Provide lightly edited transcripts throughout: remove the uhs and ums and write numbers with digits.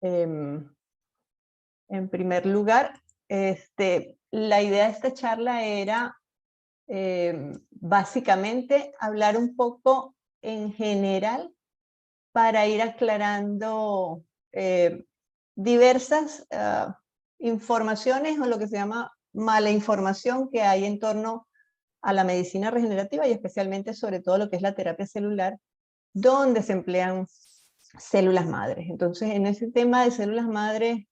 En primer lugar, la idea de esta charla era básicamente hablar un poco en general para ir aclarando diversas informaciones o lo que se llama mala información que hay en torno a la medicina regenerativa y especialmente sobre todo lo que es la terapia celular, donde se emplean células madres. Entonces, en ese tema de células madres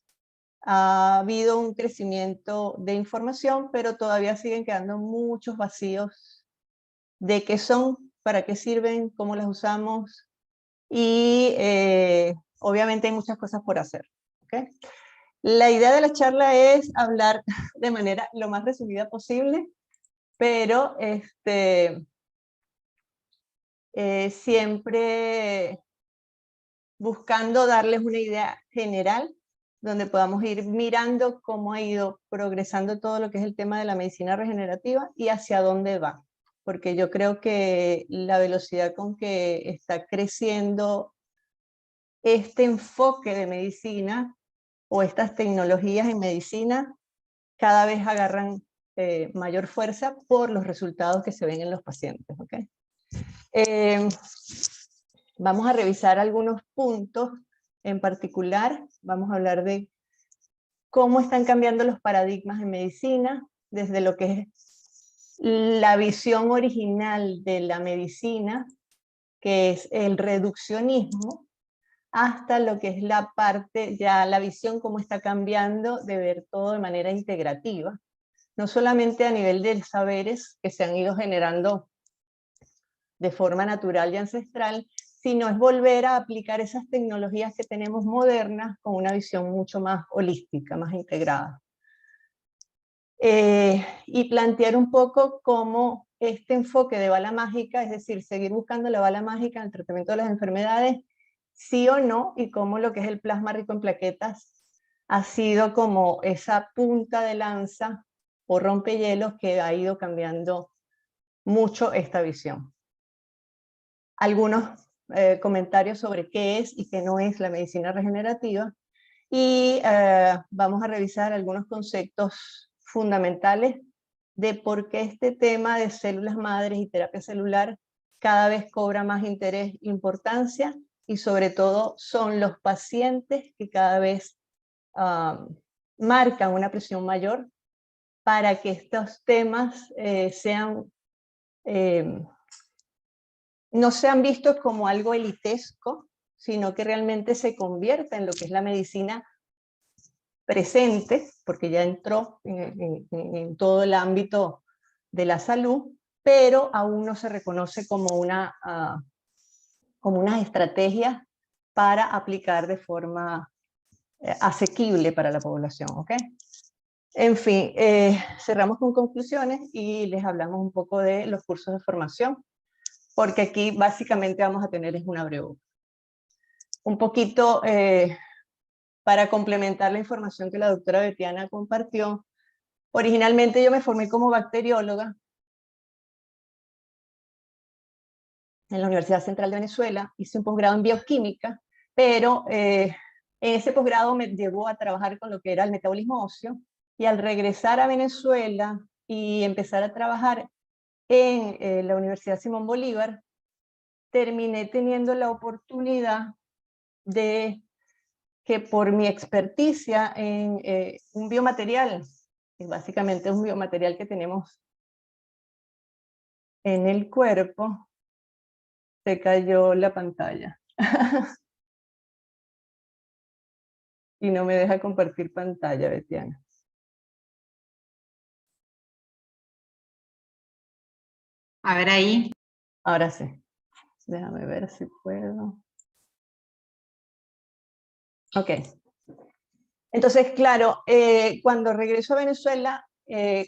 ha habido un crecimiento de información, pero todavía siguen quedando muchos vacíos de qué son, para qué sirven, cómo las usamos, y obviamente hay muchas cosas por hacer. ¿Okay? La idea de la charla es hablar de manera lo más resumida posible, pero siempre buscando darles una idea general, donde podamos ir mirando cómo ha ido progresando todo lo que es el tema de la medicina regenerativa y hacia dónde va. Porque yo creo que la velocidad con que está creciendo este enfoque de medicina o estas tecnologías en medicina cada vez agarran mayor fuerza por los resultados que se ven en los pacientes. ¿Okay? Vamos a revisar algunos puntos en particular. Vamos a hablar de cómo están cambiando los paradigmas en medicina, desde lo que es la visión original de la medicina, que es el reduccionismo, hasta lo que es la parte, ya la visión, cómo está cambiando de ver todo de manera integrativa, no solamente a nivel de saberes que se han ido generando de forma natural y ancestral, sino es volver a aplicar esas tecnologías que tenemos modernas con una visión mucho más holística, más integrada. Y plantear un poco cómo este enfoque de bala mágica, es decir, seguir buscando la bala mágica en el tratamiento de las enfermedades, sí o no, y cómo lo que es el plasma rico en plaquetas ha sido como esa punta de lanza o rompehielos que ha ido cambiando mucho esta visión. Algunos comentarios sobre qué es y qué no es la medicina regenerativa, y vamos a revisar algunos conceptos fundamentales de por qué este tema de células madres y terapia celular cada vez cobra más interés e importancia, y sobre todo son los pacientes que cada vez marcan una presión mayor para que estos temas no sean vistos como algo elitesco, sino que realmente se convierta en lo que es la medicina presente, porque ya entró en todo el ámbito de la salud, pero aún no se reconoce como unas estrategias para aplicar de forma asequible para la población. ¿Okay? En fin, cerramos con conclusiones y les hablamos un poco de los cursos de formación, porque aquí básicamente vamos a tener una breve. Un poquito para complementar la información que la doctora Betiana compartió. Originalmente yo me formé como bacterióloga en la Universidad Central de Venezuela, hice un posgrado en bioquímica, pero en ese posgrado me llevó a trabajar con lo que era el metabolismo óseo, y al regresar a Venezuela y empezar a trabajar en la Universidad Simón Bolívar, terminé teniendo la oportunidad de que por mi experticia en un biomaterial, que básicamente es un biomaterial que tenemos en el cuerpo, se cayó la pantalla. Y no me deja compartir pantalla, Betiana. A ver ahí. Ahora sí. Déjame ver si puedo. Ok. Entonces, claro, cuando regreso a Venezuela,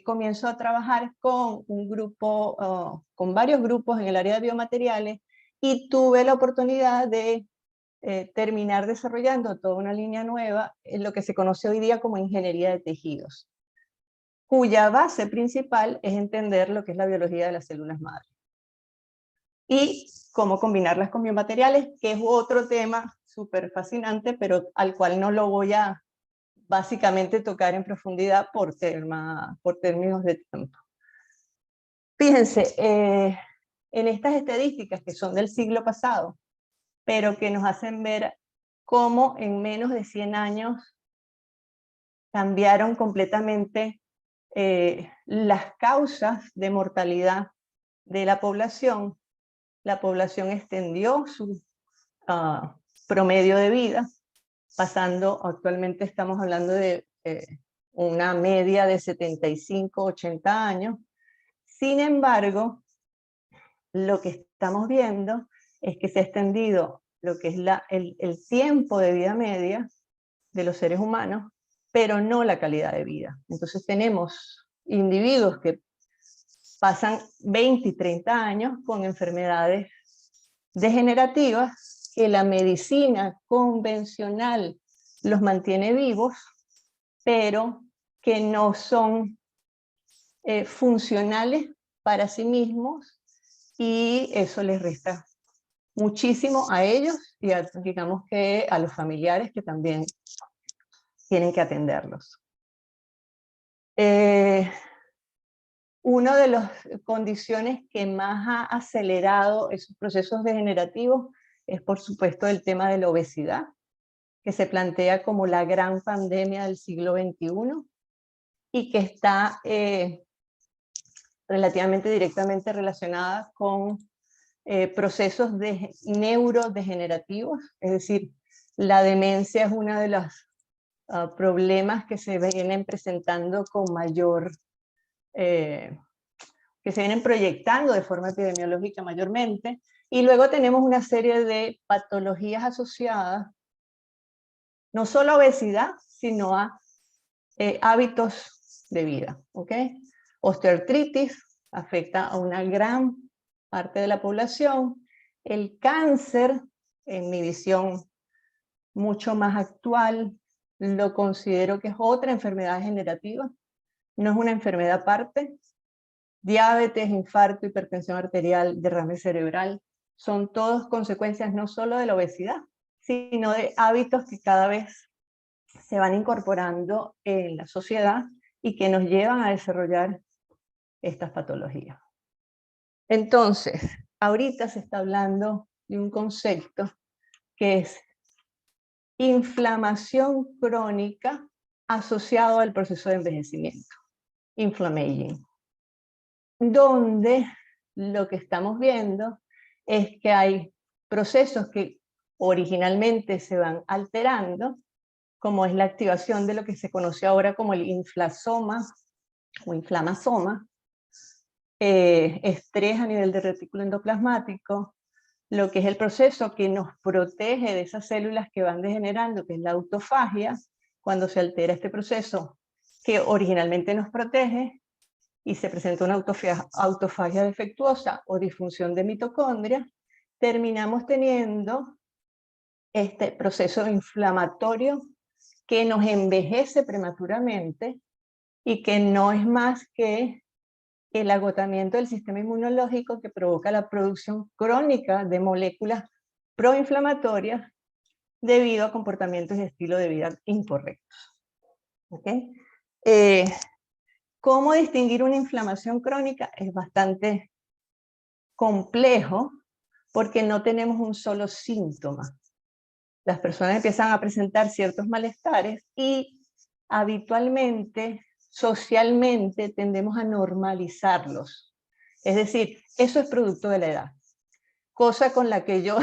comienzo a trabajar con un grupo, con varios grupos en el área de biomateriales, y tuve la oportunidad de terminar desarrollando toda una línea nueva en lo que se conoce hoy día como ingeniería de tejidos, cuya base principal es entender lo que es la biología de las células madre y cómo combinarlas con biomateriales, que es otro tema súper fascinante, pero al cual no lo voy a básicamente tocar en profundidad por términos de tiempo. Fíjense, en estas estadísticas que son del siglo pasado, pero que nos hacen ver cómo en menos de 100 años cambiaron completamente las causas de mortalidad de la población extendió su promedio de vida, pasando, actualmente estamos hablando de una media de 75, 80 años. Sin embargo, lo que estamos viendo es que se ha extendido lo que es el tiempo de vida media de los seres humanos, pero no la calidad de vida. Entonces tenemos individuos que pasan 20 y 30 años con enfermedades degenerativas que la medicina convencional los mantiene vivos, pero que no son funcionales para sí mismos, y eso les resta muchísimo a ellos y digamos que a los familiares que también tienen que atenderlos. Una de las condiciones que más ha acelerado esos procesos degenerativos es, por supuesto, el tema de la obesidad, que se plantea como la gran pandemia del siglo XXI y que está relativamente directamente relacionada con procesos neurodegenerativos, es decir, la demencia es uno de los problemas que se vienen presentando con mayor, que se vienen proyectando de forma epidemiológica mayormente, y luego tenemos una serie de patologías asociadas, no solo a obesidad, sino a hábitos de vida, ¿ok? Osteoartritis afecta a una gran parte de la población. El cáncer, en mi visión mucho más actual, lo considero que es otra enfermedad degenerativa, no es una enfermedad aparte. Diabetes, infarto, hipertensión arterial, derrame cerebral, son todas consecuencias no solo de la obesidad, sino de hábitos que cada vez se van incorporando en la sociedad y que nos llevan a desarrollar estas patologías. Entonces, ahorita se está hablando de un concepto que es inflamación crónica asociado al proceso de envejecimiento, inflammaging, donde lo que estamos viendo es que hay procesos que originalmente se van alterando, como es la activación de lo que se conoce ahora como el inflasoma o inflamasoma, estrés a nivel del retículo endoplasmático, lo que es el proceso que nos protege de esas células que van degenerando, que es la autofagia. Cuando se altera este proceso que originalmente nos protege y se presenta una autofagia defectuosa o disfunción de mitocondria, terminamos teniendo este proceso inflamatorio que nos envejece prematuramente y que no es más que el agotamiento del sistema inmunológico que provoca la producción crónica de moléculas proinflamatorias debido a comportamientos y estilo de vida incorrectos. ¿Okay? ¿Cómo distinguir una inflamación crónica? Es bastante complejo porque no tenemos un solo síntoma. Las personas empiezan a presentar ciertos malestares y habitualmente, socialmente, tendemos a normalizarlos. Es decir, eso es producto de la edad, cosa con la que yo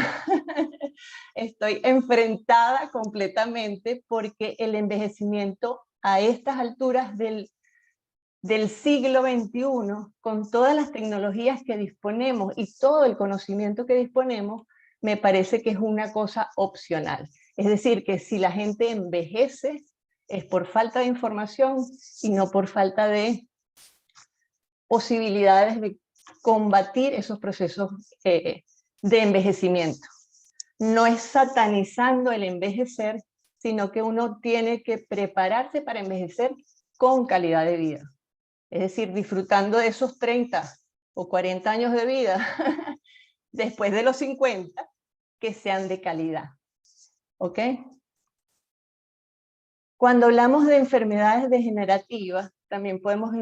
estoy enfrentada completamente, porque el envejecimiento a estas alturas del siglo XXI, con todas las tecnologías que disponemos y todo el conocimiento que disponemos, me parece que es una cosa opcional. Es decir, que si la gente envejece es por falta de información y no por falta de posibilidades de combatir esos procesos de envejecimiento. No es satanizando el envejecer, sino que uno tiene que prepararse para envejecer con calidad de vida. Es decir, disfrutando de esos 30 o 40 años de vida después de los 50, que sean de calidad. ¿Ok? Cuando hablamos de enfermedades degenerativas, también podemos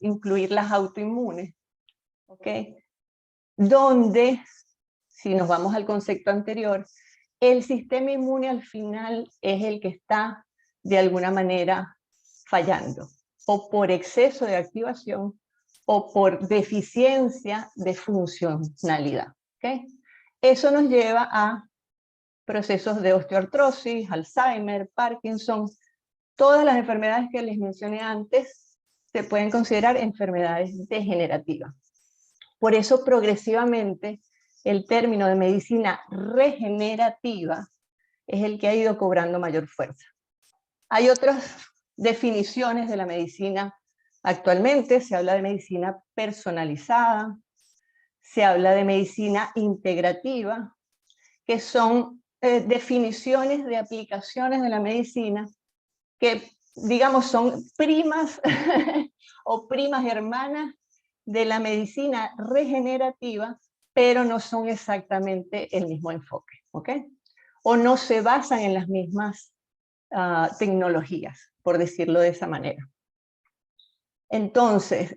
incluir las autoinmunes, ¿ok? Donde, si nos vamos al concepto anterior, el sistema inmune al final es el que está de alguna manera fallando, o por exceso de activación, o por deficiencia de funcionalidad, ¿ok? Eso nos lleva a procesos de osteoartrosis, Alzheimer, Parkinson. Todas las enfermedades que les mencioné antes se pueden considerar enfermedades degenerativas. Por eso progresivamente el término de medicina regenerativa es el que ha ido cobrando mayor fuerza. Hay otras definiciones de la medicina actualmente. Se habla de medicina personalizada, se habla de medicina integrativa, que son definiciones de aplicaciones de la medicina que, digamos, son primas o primas hermanas de la medicina regenerativa, pero no son exactamente el mismo enfoque, ¿ok? O no se basan en las mismas tecnologías, por decirlo de esa manera. Entonces,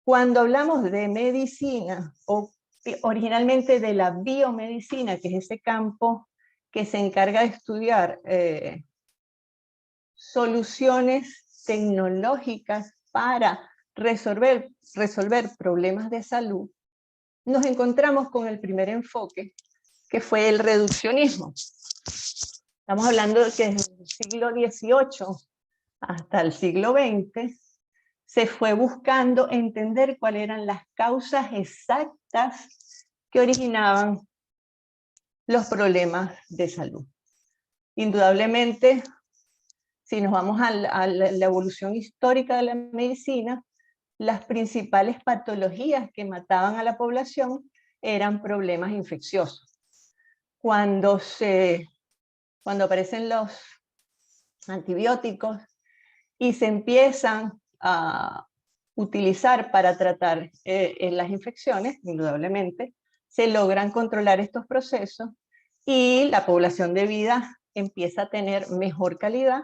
cuando hablamos de medicina, o originalmente de la biomedicina, que es ese campo que se encarga de estudiar soluciones tecnológicas para resolver problemas de salud, nos encontramos con el primer enfoque, que fue el reduccionismo. Estamos hablando de que desde el siglo XVIII hasta el siglo XX se fue buscando entender cuáles eran las causas exactas que originaban los problemas de salud. Indudablemente, si nos vamos a la evolución histórica de la medicina, las principales patologías que mataban a la población eran problemas infecciosos. Cuando aparecen los antibióticos y se empiezan a utilizar para tratar las infecciones, indudablemente, se logran controlar estos procesos y la población de vida empieza a tener mejor calidad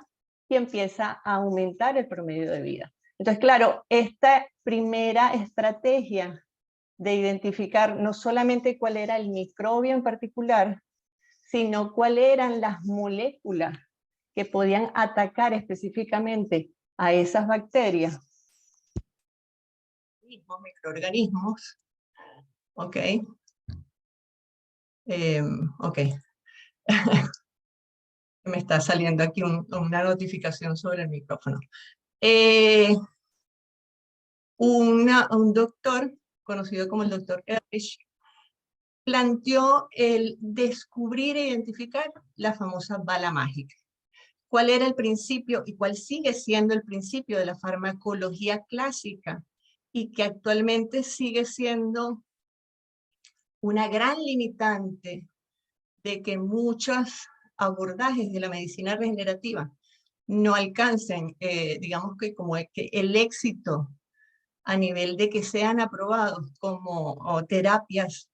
y empieza a aumentar el promedio de vida. Entonces, claro, esta primera estrategia de identificar no solamente cuál era el microbio en particular, sino cuáles eran las moléculas que podían atacar específicamente a esas bacterias, microorganismos, ok, ok, me está saliendo aquí una notificación sobre el micrófono. Un doctor, conocido como el doctor Ehrlich, planteó el descubrir e identificar la famosa bala mágica. ¿Cuál era el principio y cuál sigue siendo el principio de la farmacología clásica y que actualmente sigue siendo una gran limitante de que muchos abordajes de la medicina regenerativa no alcancen, digamos que como que el éxito a nivel de que sean aprobados como terapias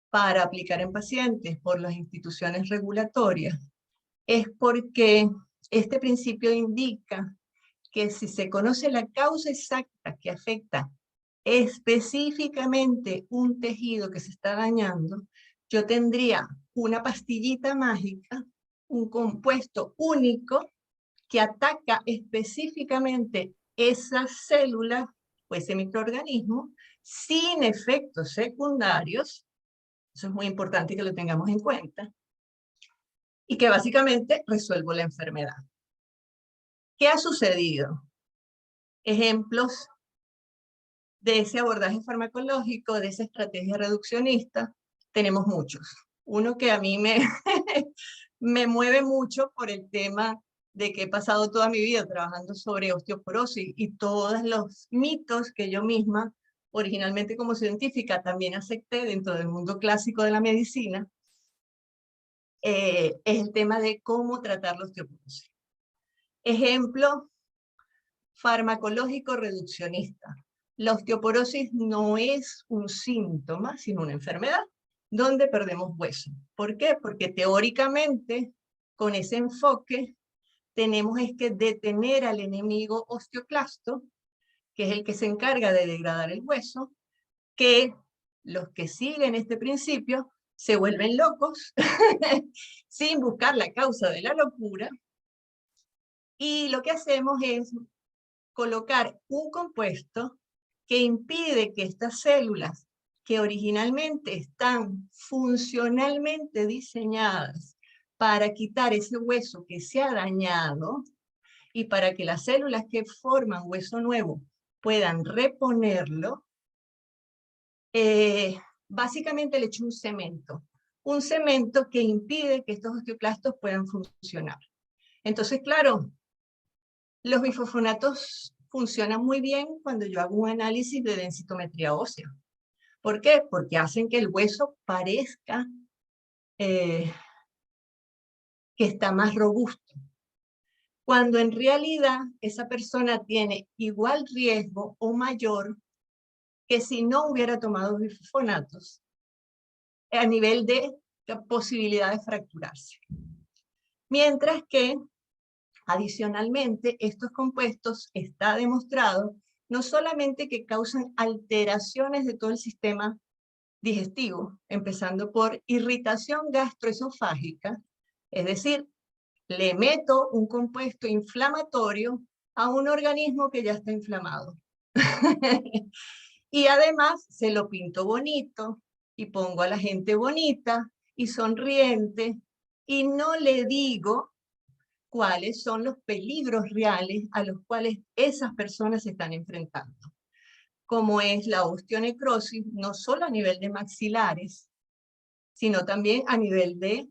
para aplicar en pacientes por las instituciones regulatorias? Es porque este principio indica que si se conoce la causa exacta que afecta específicamente un tejido que se está dañando, yo tendría una pastillita mágica, un compuesto único que ataca específicamente esas células o ese microorganismo sin efectos secundarios. Eso es muy importante que lo tengamos en cuenta. Y que básicamente resuelvo la enfermedad. ¿Qué ha sucedido? Ejemplos de ese abordaje farmacológico, de esa estrategia reduccionista, tenemos muchos. Uno que a mí me mueve mucho por el tema de que he pasado toda mi vida trabajando sobre osteoporosis y todos los mitos que yo misma, originalmente como científica, también acepté dentro del mundo clásico de la medicina, es el tema de cómo tratar la osteoporosis. Ejemplo farmacológico reduccionista. La osteoporosis no es un síntoma, sino una enfermedad. donde perdemos hueso. ¿Por qué? Porque teóricamente, con ese enfoque, tenemos es que detener al enemigo osteoclasto, que es el que se encarga de degradar el hueso, que los que siguen este principio se vuelven locos sin buscar la causa de la locura, y lo que hacemos es colocar un compuesto que impide que estas células, que originalmente están funcionalmente diseñadas para quitar ese hueso que se ha dañado, y para que las células que forman hueso nuevo puedan reponerlo, básicamente le echo un cemento que impide que estos osteoclastos puedan funcionar. Entonces, claro, los bifosfonatos funcionan muy bien cuando yo hago un análisis de densitometría ósea. ¿Por qué? Porque hacen que el hueso parezca que está más robusto, cuando en realidad esa persona tiene igual riesgo o mayor que si no hubiera tomado bifosfonatos a nivel de posibilidad de fracturarse. Mientras que, adicionalmente, estos compuestos está demostrado no solamente que causan alteraciones de todo el sistema digestivo, empezando por irritación gastroesofágica, es decir, le meto un compuesto inflamatorio a un organismo que ya está inflamado. Y además se lo pinto bonito y pongo a la gente bonita y sonriente y no le digo cuáles son los peligros reales a los cuales esas personas se están enfrentando, como es la osteonecrosis, no solo a nivel de maxilares, sino también a nivel de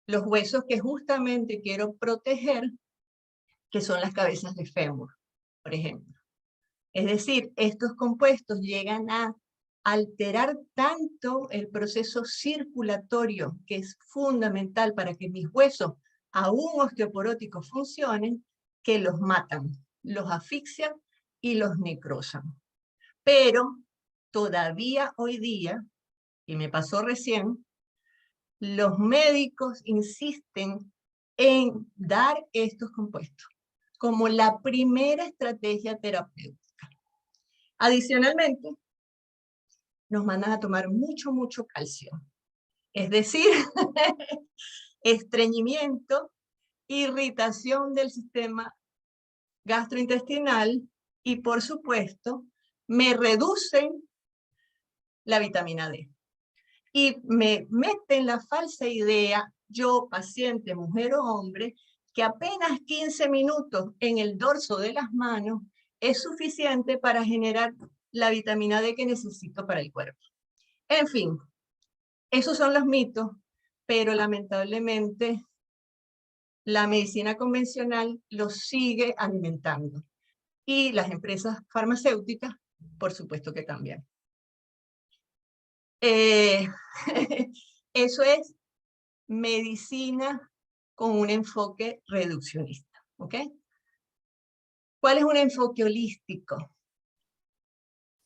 los huesos que justamente quiero proteger, que son las cabezas de fémur, por ejemplo. Es decir, estos compuestos llegan a alterar tanto el proceso circulatorio, que es fundamental para que mis huesos, aún osteoporóticos, funcionen, que los matan, los asfixian y los necrosan. Pero todavía hoy día, y me pasó recién, los médicos insisten en dar estos compuestos como la primera estrategia terapéutica. Adicionalmente, nos mandan a tomar mucho calcio. Es decir, estreñimiento, irritación del sistema gastrointestinal y, por supuesto, me reducen la vitamina D. Y me meten la falsa idea, yo, paciente, mujer o hombre, que apenas 15 minutos en el dorso de las manos es suficiente para generar la vitamina D que necesito para el cuerpo. En fin, esos son los mitos, pero lamentablemente la medicina convencional los sigue alimentando. Y las empresas farmacéuticas, por supuesto que también. Eso es medicina con un enfoque reduccionista, ¿ok? ¿Cuál es un enfoque holístico?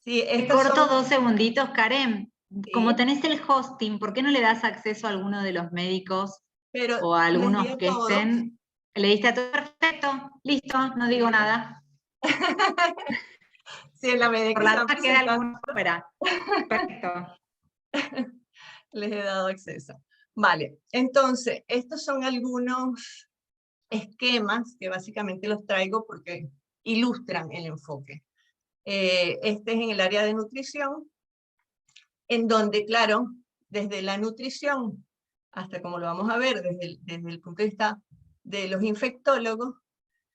Sí, Te corto 2 segunditos, Karen. Sí. Como tenés el hosting, ¿por qué no le das acceso a alguno de los médicos o a algunos que estén? ¿Le diste a todo? Perfecto, listo, no digo nada. Sí, en la medida por la queda alguno fuera. Perfecto. Les he dado acceso. Vale, entonces, estos son algunos esquemas que básicamente los traigo porque ilustran el enfoque. Este es en el área de nutrición, en donde, claro, desde la nutrición, hasta como lo vamos a ver desde el punto de vista de los infectólogos,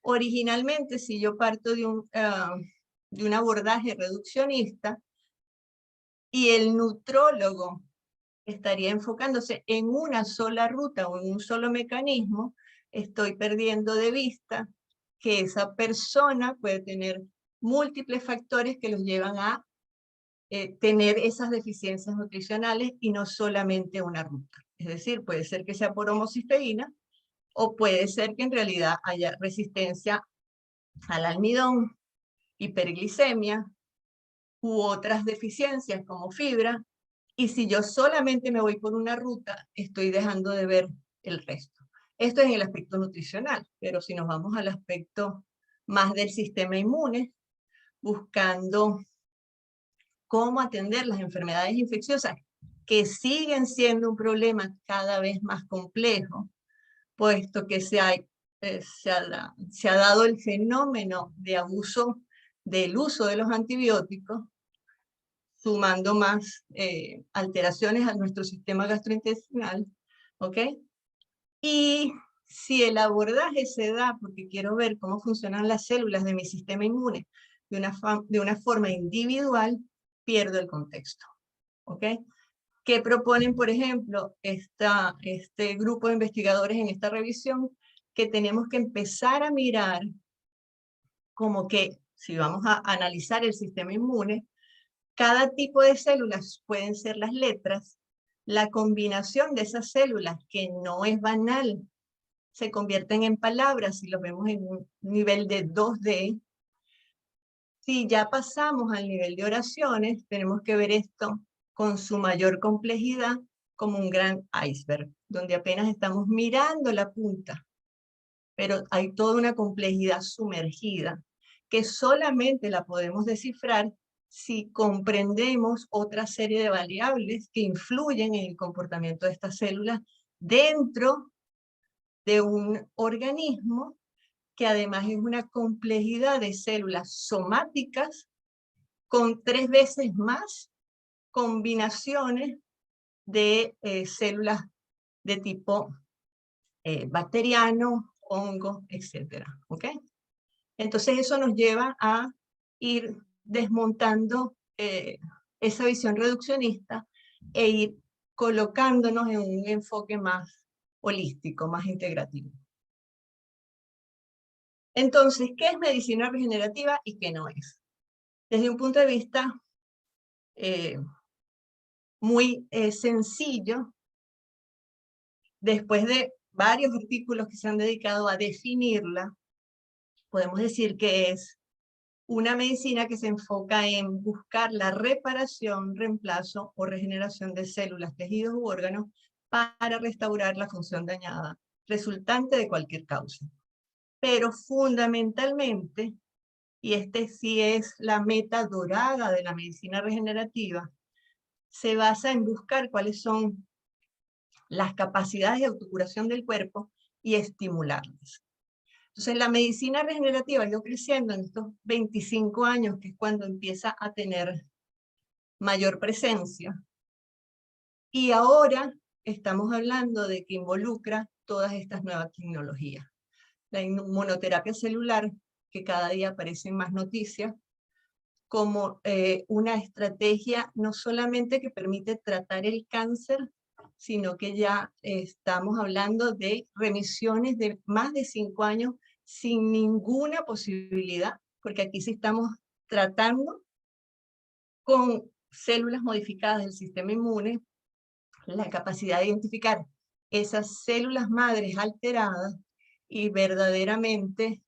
originalmente si yo parto de un abordaje reduccionista y el nutrólogo estaría enfocándose en una sola ruta o en un solo mecanismo, estoy perdiendo de vista que esa persona puede tener múltiples factores que los llevan a tener esas deficiencias nutricionales y no solamente una ruta. Es decir, puede ser que sea por homocisteína o puede ser que en realidad haya resistencia al almidón, hiperglicemia u otras deficiencias como fibra Y si yo solamente me voy por una ruta, estoy dejando de ver el resto. Esto es en el aspecto nutricional, pero si nos vamos al aspecto más del sistema inmune, buscando cómo atender las enfermedades infecciosas, que siguen siendo un problema cada vez más complejo, puesto que se ha dado el fenómeno de abuso del uso de los antibióticos, sumando más alteraciones a nuestro sistema gastrointestinal, ¿ok? Y si el abordaje se da porque quiero ver cómo funcionan las células de mi sistema inmune de una forma individual, pierdo el contexto, ¿ok? ¿Qué proponen, por ejemplo, este grupo de investigadores en esta revisión? Que tenemos que empezar a mirar como que, si vamos a analizar el sistema inmune, cada tipo de células pueden ser las letras, la combinación de esas células, que no es banal, se convierten en palabras si lo vemos en un nivel de 2D. Si ya pasamos al nivel de oraciones, tenemos que ver esto con su mayor complejidad como un gran iceberg, donde apenas estamos mirando la punta, pero hay toda una complejidad sumergida que solamente la podemos descifrar si comprendemos otra serie de variables que influyen en el comportamiento de estas células dentro de un organismo que además es una complejidad de células somáticas con 3 veces más combinaciones de células de tipo bacteriano, hongo, etc. ¿Ok? Entonces eso nos lleva a ir desmontando esa visión reduccionista e ir colocándonos en un enfoque más holístico, más integrativo. Entonces, ¿qué es medicina regenerativa y qué no es? Desde un punto de vista muy sencillo, después de varios artículos que se han dedicado a definirla, podemos decir que es una medicina que se enfoca en buscar la reparación, reemplazo o regeneración de células, tejidos u órganos para restaurar la función dañada resultante de cualquier causa. Pero fundamentalmente, y este sí es la meta dorada de la medicina regenerativa, se basa en buscar cuáles son las capacidades de autocuración del cuerpo y estimularlas. Entonces la medicina regenerativa ha ido creciendo en estos 25 años, que es cuando empieza a tener mayor presencia. Y ahora estamos hablando de que involucra todas estas nuevas tecnologías. La inmunoterapia celular, que cada día aparecen más noticias, como una estrategia no solamente que permite tratar el cáncer, sino que ya estamos hablando de remisiones de más de 5 años sin ninguna posibilidad, porque aquí sí estamos tratando con células modificadas del sistema inmune, la capacidad de identificar esas células madres alteradas y verdaderamente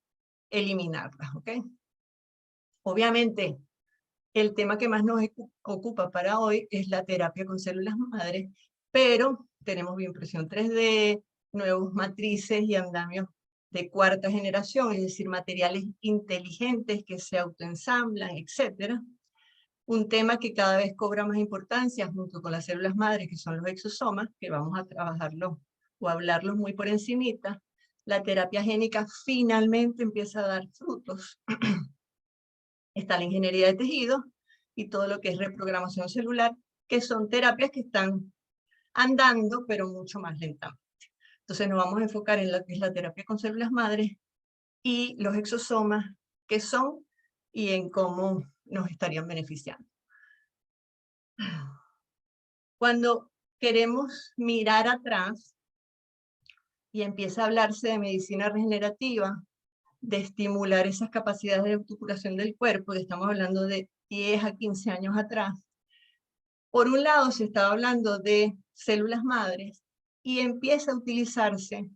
eliminarlas, ¿ok? Obviamente, el tema que más nos ocupa para hoy es la terapia con células madres, pero tenemos bioimpresión 3D, nuevos matrices y andamios de cuarta generación, es decir, materiales inteligentes que se autoensamblan, etc. Un tema que cada vez cobra más importancia junto con las células madres, que son los exosomas, que vamos a trabajarlos o hablarlos muy por encimita. La terapia génica finalmente empieza a dar frutos. Está la ingeniería de tejidos y todo lo que es reprogramación celular, que son terapias que están andando, pero mucho más lentamente. Entonces nos vamos a enfocar en lo que es la terapia con células madres y los exosomas, qué son y en cómo nos estarían beneficiando. Cuando queremos mirar atrás y empieza a hablarse de medicina regenerativa, de estimular esas capacidades de autocuración del cuerpo, que estamos hablando de 10 a 15 años atrás, por un lado se estaba hablando de células madres y empieza a utilizarse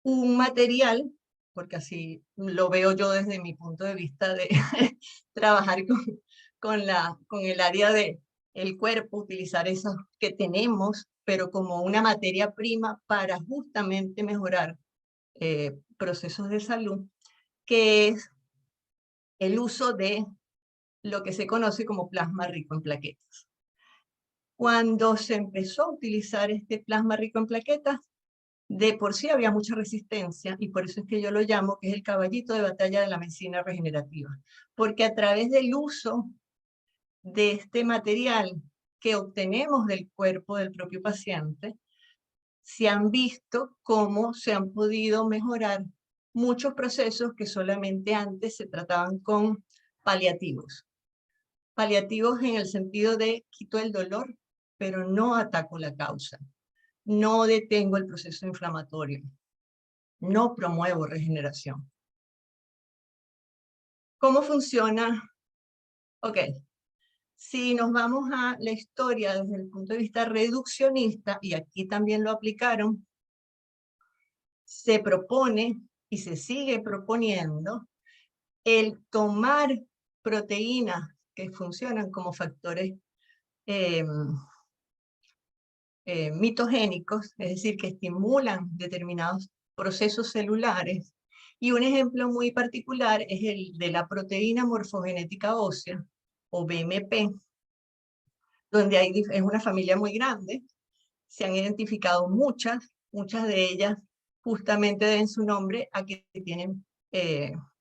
un material, porque así lo veo yo desde mi punto de vista de trabajar con el área de el cuerpo, utilizar esos que tenemos, pero como una materia prima para justamente mejorar procesos de salud, que es el uso de lo que se conoce como plasma rico en plaquetas. Cuando se empezó a utilizar este plasma rico en plaquetas, de por sí había mucha resistencia, y por eso es que yo lo llamo que es el caballito de batalla de la medicina regenerativa, porque a través del uso de este material que obtenemos del cuerpo del propio paciente, se han visto cómo se han podido mejorar muchos procesos que solamente antes se trataban con paliativos. Paliativos en el sentido de quito el dolor, pero no ataco la causa. No detengo el proceso inflamatorio. No promuevo regeneración. ¿Cómo funciona? Ok. Si nos vamos a la historia desde el punto de vista reduccionista, y aquí también lo aplicaron, se propone y se sigue proponiendo el tomar proteínas que funcionan como factores mitogénicos, es decir, que estimulan determinados procesos celulares. Y un ejemplo muy particular es el de la proteína morfogenética ósea, o BMP, donde es una familia muy grande. Se han identificado muchas de ellas justamente deben su nombre a que tienen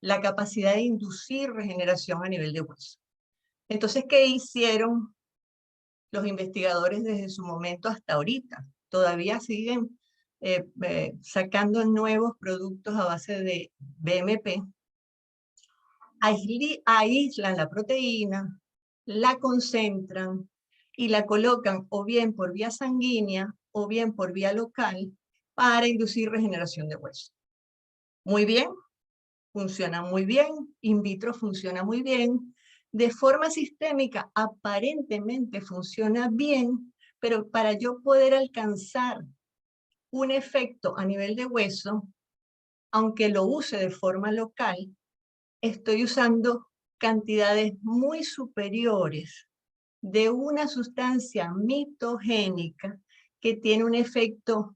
la capacidad de inducir regeneración a nivel de hueso. Entonces, ¿qué hicieron los investigadores desde su momento hasta ahorita? Todavía siguen sacando nuevos productos a base de BMP. Aíslan la proteína, la concentran y la colocan o bien por vía sanguínea o bien por vía local para inducir regeneración de hueso. Muy bien, funciona muy bien, in vitro funciona muy bien, de forma sistémica aparentemente funciona bien, pero para yo poder alcanzar un efecto a nivel de hueso, aunque lo use de forma local, estoy usando cantidades muy superiores de una sustancia mitogénica que tiene un efecto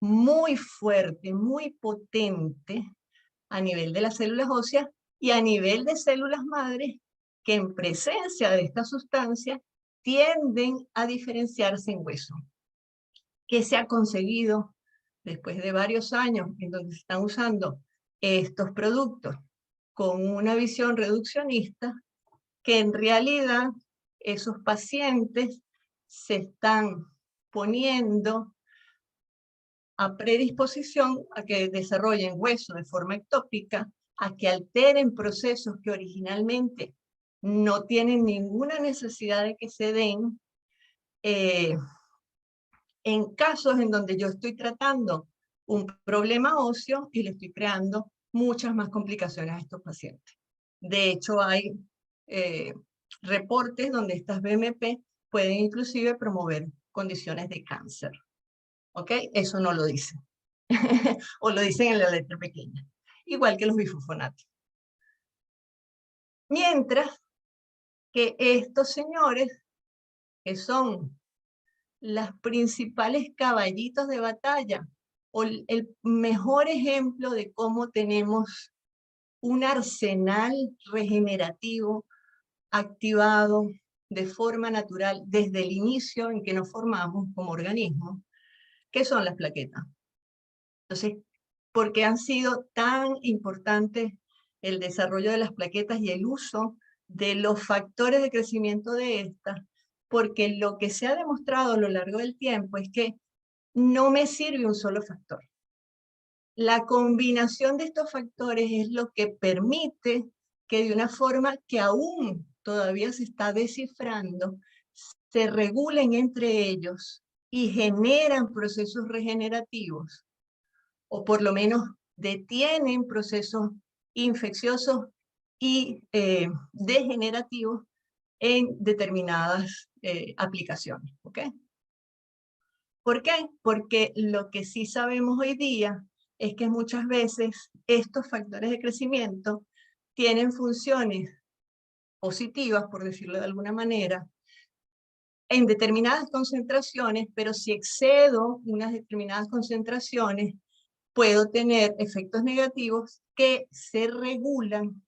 muy fuerte, muy potente a nivel de las células óseas y a nivel de células madres que en presencia de esta sustancia tienden a diferenciarse en hueso. ¿Qué se ha conseguido después de varios años en donde se están usando estos productos con una visión reduccionista? Que en realidad esos pacientes se están poniendo a predisposición a que desarrollen hueso de forma ectópica, a que alteren procesos que originalmente no tienen ninguna necesidad de que se den, en casos en donde yo estoy tratando un problema óseo y le estoy creando muchas más complicaciones a estos pacientes. De hecho, hay reportes donde estas BMP pueden inclusive promover condiciones de cáncer. ¿Ok? Eso no lo dicen. O lo dicen en la letra pequeña. Igual que los bifosfonatos. Mientras que estos señores, que son las principales caballitos de batalla, o el mejor ejemplo de cómo tenemos un arsenal regenerativo activado de forma natural desde el inicio en que nos formamos como organismo, que son las plaquetas. Entonces, ¿por qué han sido tan importantes el desarrollo de las plaquetas y el uso de los factores de crecimiento de estas? Porque lo que se ha demostrado a lo largo del tiempo es que no me sirve un solo factor. La combinación de estos factores es lo que permite que de una forma que aún todavía se está descifrando, se regulen entre ellos y generan procesos regenerativos, o por lo menos detienen procesos infecciosos y degenerativos en determinadas aplicaciones. ¿Ok? ¿Por qué? Porque lo que sí sabemos hoy día es que muchas veces estos factores de crecimiento tienen funciones positivas, por decirlo de alguna manera, en determinadas concentraciones, pero si excedo unas determinadas concentraciones, puedo tener efectos negativos que se regulan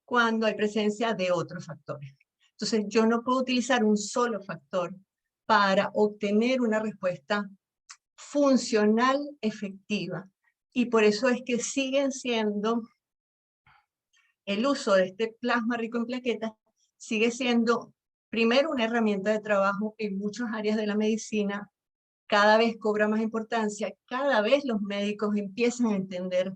cuando hay presencia de otros factores. Entonces, yo no puedo utilizar un solo factor para obtener una respuesta funcional efectiva. Y por eso es que siguen siendo, el uso de este plasma rico en plaquetas sigue siendo primero una herramienta de trabajo en muchas áreas de la medicina, cada vez cobra más importancia, cada vez los médicos empiezan a entender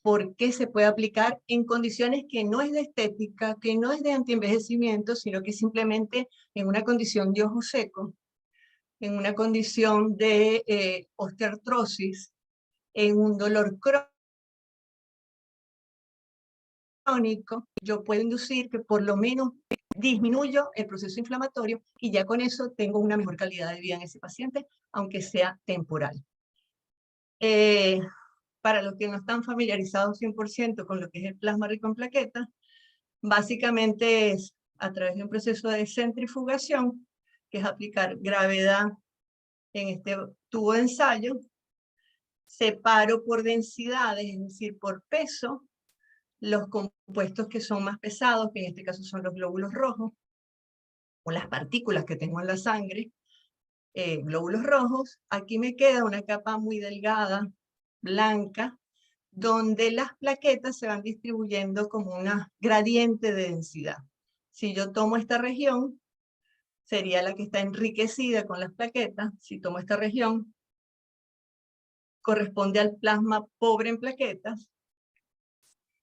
por qué se puede aplicar en condiciones que no es de estética, que no es de antienvejecimiento, sino que simplemente en una condición de ojo seco, en una condición de osteoartrosis, en un dolor crónico, yo puedo inducir que por lo menos disminuyo el proceso inflamatorio y ya con eso tengo una mejor calidad de vida en ese paciente, aunque sea temporal. Para los que no están familiarizados 100% con lo que es el plasma rico en plaquetas, básicamente es a través de un proceso de centrifugación, que es aplicar gravedad en este tubo de ensayo, separo por densidades, es decir, por peso, los compuestos que son más pesados, que en este caso son los glóbulos rojos, o las partículas que tengo en la sangre, glóbulos rojos. Aquí me queda una capa muy delgada, blanca, donde las plaquetas se van distribuyendo como una gradiente de densidad. Si yo tomo esta región, sería la que está enriquecida con las plaquetas. Si tomo esta región, corresponde al plasma pobre en plaquetas.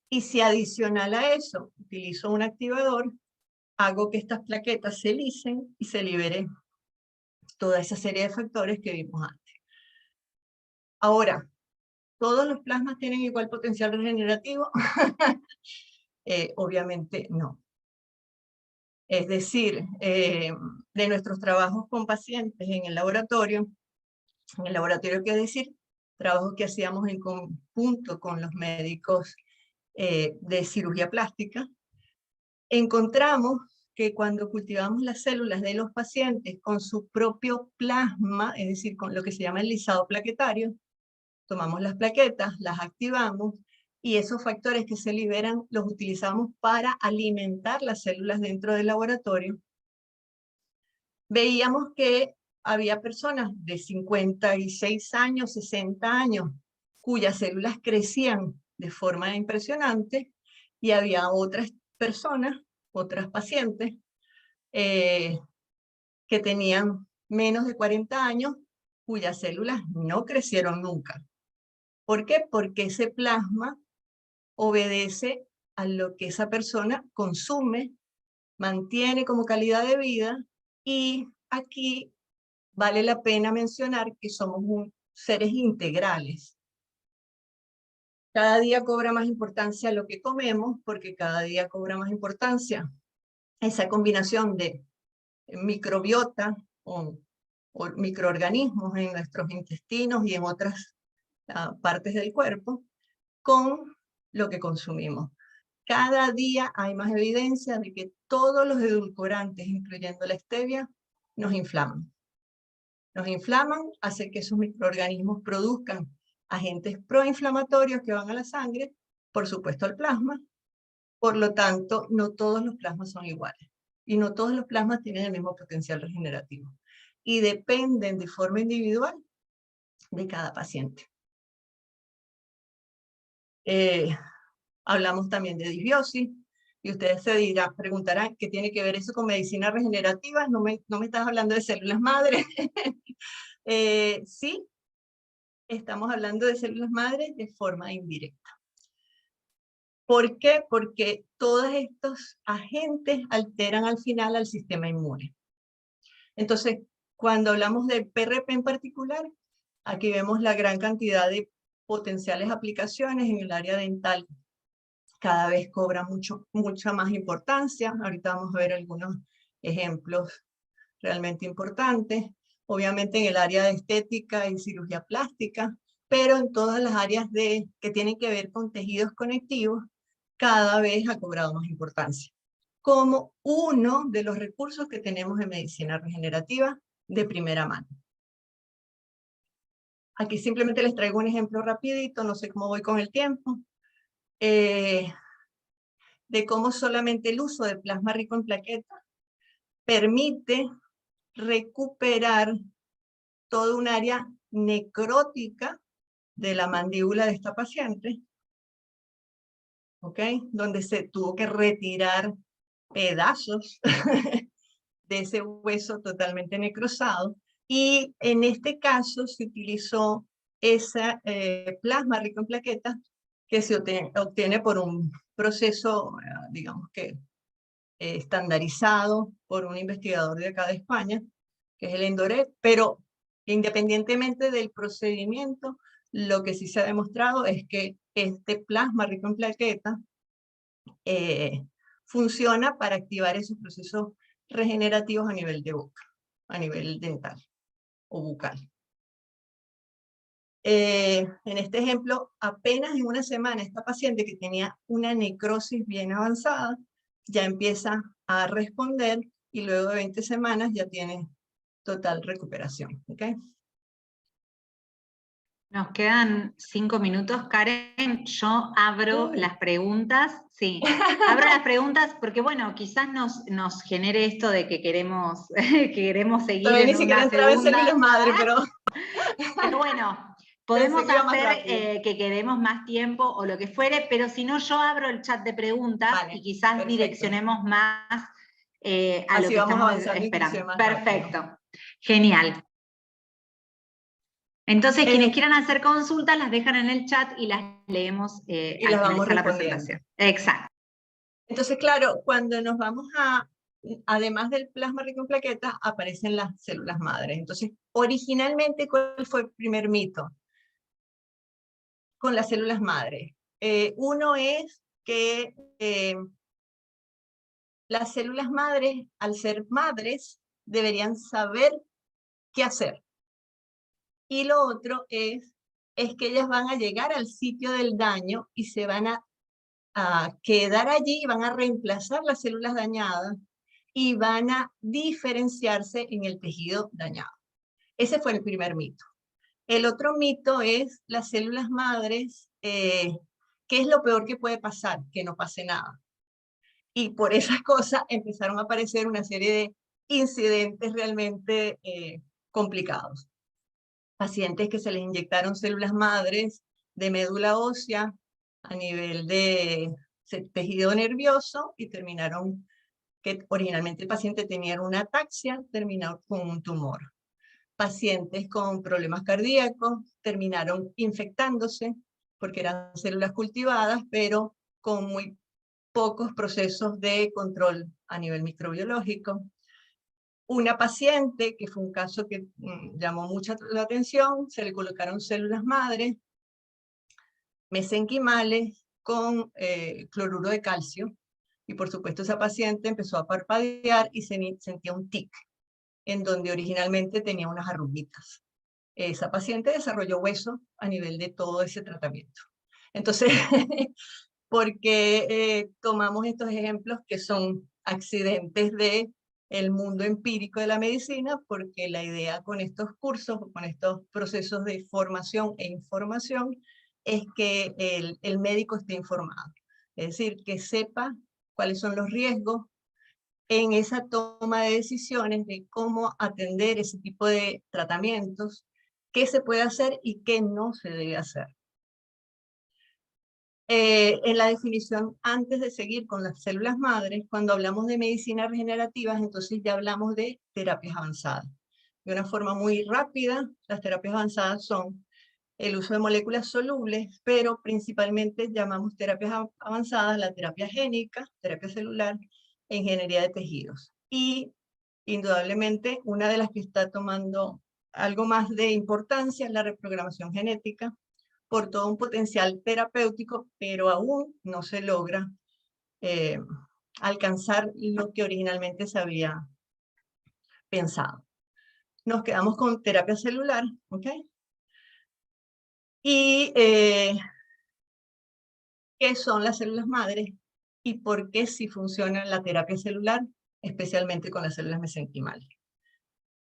Y si adicional a eso utilizo un activador, hago que estas plaquetas se lisen y se libere toda esa serie de factores que vimos antes. Ahora, ¿todos los plasmas tienen igual potencial regenerativo? Obviamente no. Es decir, de nuestros trabajos con pacientes en el laboratorio quiero decir, trabajos que hacíamos en conjunto con los médicos de cirugía plástica, encontramos que cuando cultivamos las células de los pacientes con su propio plasma, es decir, con lo que se llama el lisado plaquetario, tomamos las plaquetas, las activamos, y esos factores que se liberan los utilizamos para alimentar las células dentro del laboratorio. Veíamos que había personas de 56 años, 60 años, cuyas células crecían de forma impresionante, y había otras personas, otras pacientes, que tenían menos de 40 años, cuyas células no crecieron nunca. ¿Por qué? Porque ese plasma obedece a lo que esa persona consume, mantiene como calidad de vida, y aquí vale la pena mencionar que somos seres integrales. Cada día cobra más importancia lo que comemos, porque cada día cobra más importancia esa combinación de microbiota o microorganismos en nuestros intestinos y en otras partes del cuerpo, con lo que consumimos. Cada día hay más evidencia de que todos los edulcorantes, incluyendo la stevia, nos inflaman. Nos inflaman, hace que esos microorganismos produzcan agentes proinflamatorios que van a la sangre, por supuesto al plasma. Por lo tanto, no todos los plasmas son iguales. Y no todos los plasmas tienen el mismo potencial regenerativo. Y dependen de forma individual de cada paciente. Hablamos también de disbiosis, y ustedes se preguntarán qué tiene que ver eso con medicina regenerativa. No me estás hablando de células madre. Sí, estamos hablando de células madre de forma indirecta. ¿Por qué? Porque todos estos agentes alteran al final al sistema inmune. Entonces, cuando hablamos del PRP en particular, aquí vemos la gran cantidad de potenciales aplicaciones en el área dental. Cada vez cobra mucha más importancia. Ahorita vamos a ver algunos ejemplos realmente importantes. Obviamente en el área de estética y cirugía plástica, pero en todas las áreas que tienen que ver con tejidos conectivos, cada vez ha cobrado más importancia. como uno de los recursos que tenemos en medicina regenerativa de primera mano. Aquí simplemente les traigo un ejemplo rapidito, no sé cómo voy con el tiempo, de cómo solamente el uso de plasma rico en plaquetas permite recuperar todo un área necrótica de la mandíbula de esta paciente, ¿ok? Donde se tuvo que retirar pedazos de ese hueso totalmente necrosado, y en este caso se utilizó esa plasma rico en plaquetas que se obtiene por un proceso, digamos que estandarizado por un investigador de acá de España, que es el Endoret, pero independientemente del procedimiento, lo que sí se ha demostrado es que este plasma rico en plaquetas funciona para activar esos procesos regenerativos a nivel de boca, a nivel dental o bucal. En este ejemplo, apenas en una semana esta paciente que tenía una necrosis bien avanzada, ya empieza a responder y luego de 20 semanas ya tiene total recuperación. ¿Okay? Nos quedan 5 minutos, Karen. Yo abro las preguntas. Sí, abro las preguntas porque, bueno, quizás nos genere esto de que queremos, seguir Todavía en ni siquiera una entraba en segunda. células madre, pero bueno, podemos hacer que quedemos más tiempo o lo que fuere, pero si no, yo abro el chat de preguntas, vale, y quizás perfecto, direccionemos más a así lo que estamos esperando. Perfecto, rápido. Genial. Entonces, quienes quieran hacer consultas, las dejan en el chat y las leemos y las vamos respondiendo. La presentación. Exacto. Entonces, claro, cuando nos vamos además del plasma rico en plaquetas, aparecen las células madres. Entonces, originalmente, ¿cuál fue el primer mito con las células madres? Uno es que las células madres, al ser madres, deberían saber qué hacer. Y lo otro es que ellas van a llegar al sitio del daño y se van a quedar allí y van a reemplazar las células dañadas y van a diferenciarse en el tejido dañado. Ese fue el primer mito. El otro mito es las células madres, ¿qué es lo peor que puede pasar? Que no pase nada. Y por esas cosas empezaron a aparecer una serie de incidentes realmente complicados. Pacientes que se les inyectaron células madres de médula ósea a nivel de tejido nervioso y terminaron, que originalmente el paciente tenía una ataxia, terminaron con un tumor. Pacientes con problemas cardíacos terminaron infectándose porque eran células cultivadas, pero con muy pocos procesos de control a nivel microbiológico. Una paciente, que fue un caso que llamó mucha la atención, se le colocaron células madre, mesenquimales con cloruro de calcio, y por supuesto esa paciente empezó a parpadear y sentía un tic, en donde originalmente tenía unas arruguitas. Esa paciente desarrolló hueso a nivel de todo ese tratamiento. Entonces, ¿por qué tomamos estos ejemplos que son accidentes del mundo empírico de la medicina? Porque la idea con estos cursos, con estos procesos de formación e información, es que el médico esté informado. Es decir, que sepa cuáles son los riesgos en esa toma de decisiones de cómo atender ese tipo de tratamientos, qué se puede hacer y qué no se debe hacer. En la definición, antes de seguir con las células madres, cuando hablamos de medicina regenerativa, entonces ya hablamos de terapias avanzadas. De una forma muy rápida, las terapias avanzadas son el uso de moléculas solubles, pero principalmente llamamos terapias avanzadas la terapia génica, terapia celular e ingeniería de tejidos. Y indudablemente una de las que está tomando algo más de importancia es la reprogramación genética, por todo un potencial terapéutico, pero aún no se logra alcanzar lo que originalmente se había pensado. Nos quedamos con terapia celular, ¿ok? Y ¿qué son las células madres? y por qué sí funciona la terapia celular, especialmente con las células mesenquimales.